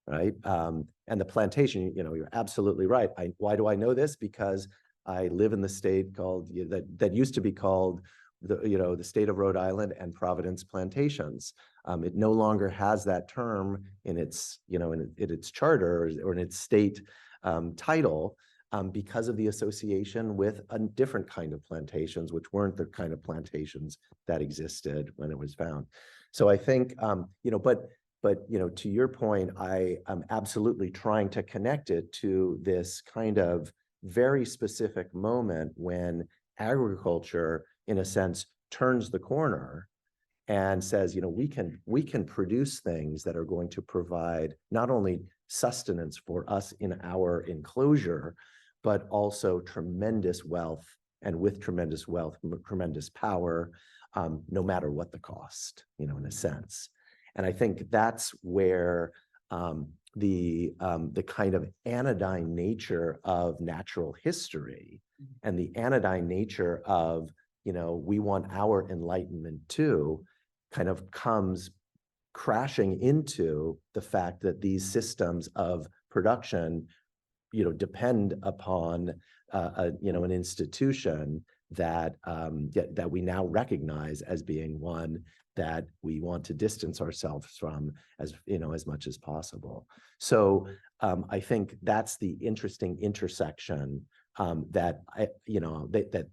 right? And the plantation, you're absolutely right. Why do I know this? Because I live in the state called that used to be called the state of Rhode Island, and Providence Plantations. It no longer has that term in its in its charter or in its state title, because of the association with a different kind of plantations, which weren't the kind of plantations that existed when it was found. So I think, but to your point, I am absolutely trying to connect it to this kind of very specific moment when agriculture, in a sense, turns the corner and says, we can produce things that are going to provide not only sustenance for us in our enclosure, but also tremendous wealth, and with tremendous wealth, tremendous power, no matter what the cost, in a sense. And I think that's where the kind of anodyne nature of natural history and the anodyne nature of, we want our enlightenment too, kind of comes crashing into the fact that these systems of production, depend upon an institution that that we now recognize as being one that we want to distance ourselves from as much as possible. So I think that's the interesting intersection that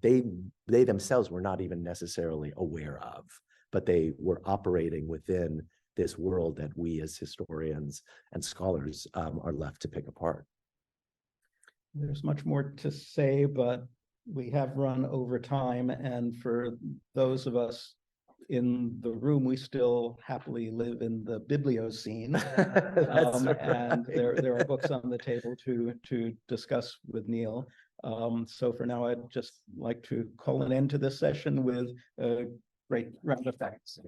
they themselves were not even necessarily aware of, but they were operating within this world that we as historians and scholars are left to pick apart. There's much more to say, but we have run over time. And for those of us in the room, we still happily live in the bibliocene. And there are books on the table to discuss with Neil. So for now, I'd just like to call an end to this session with a great round of thanks.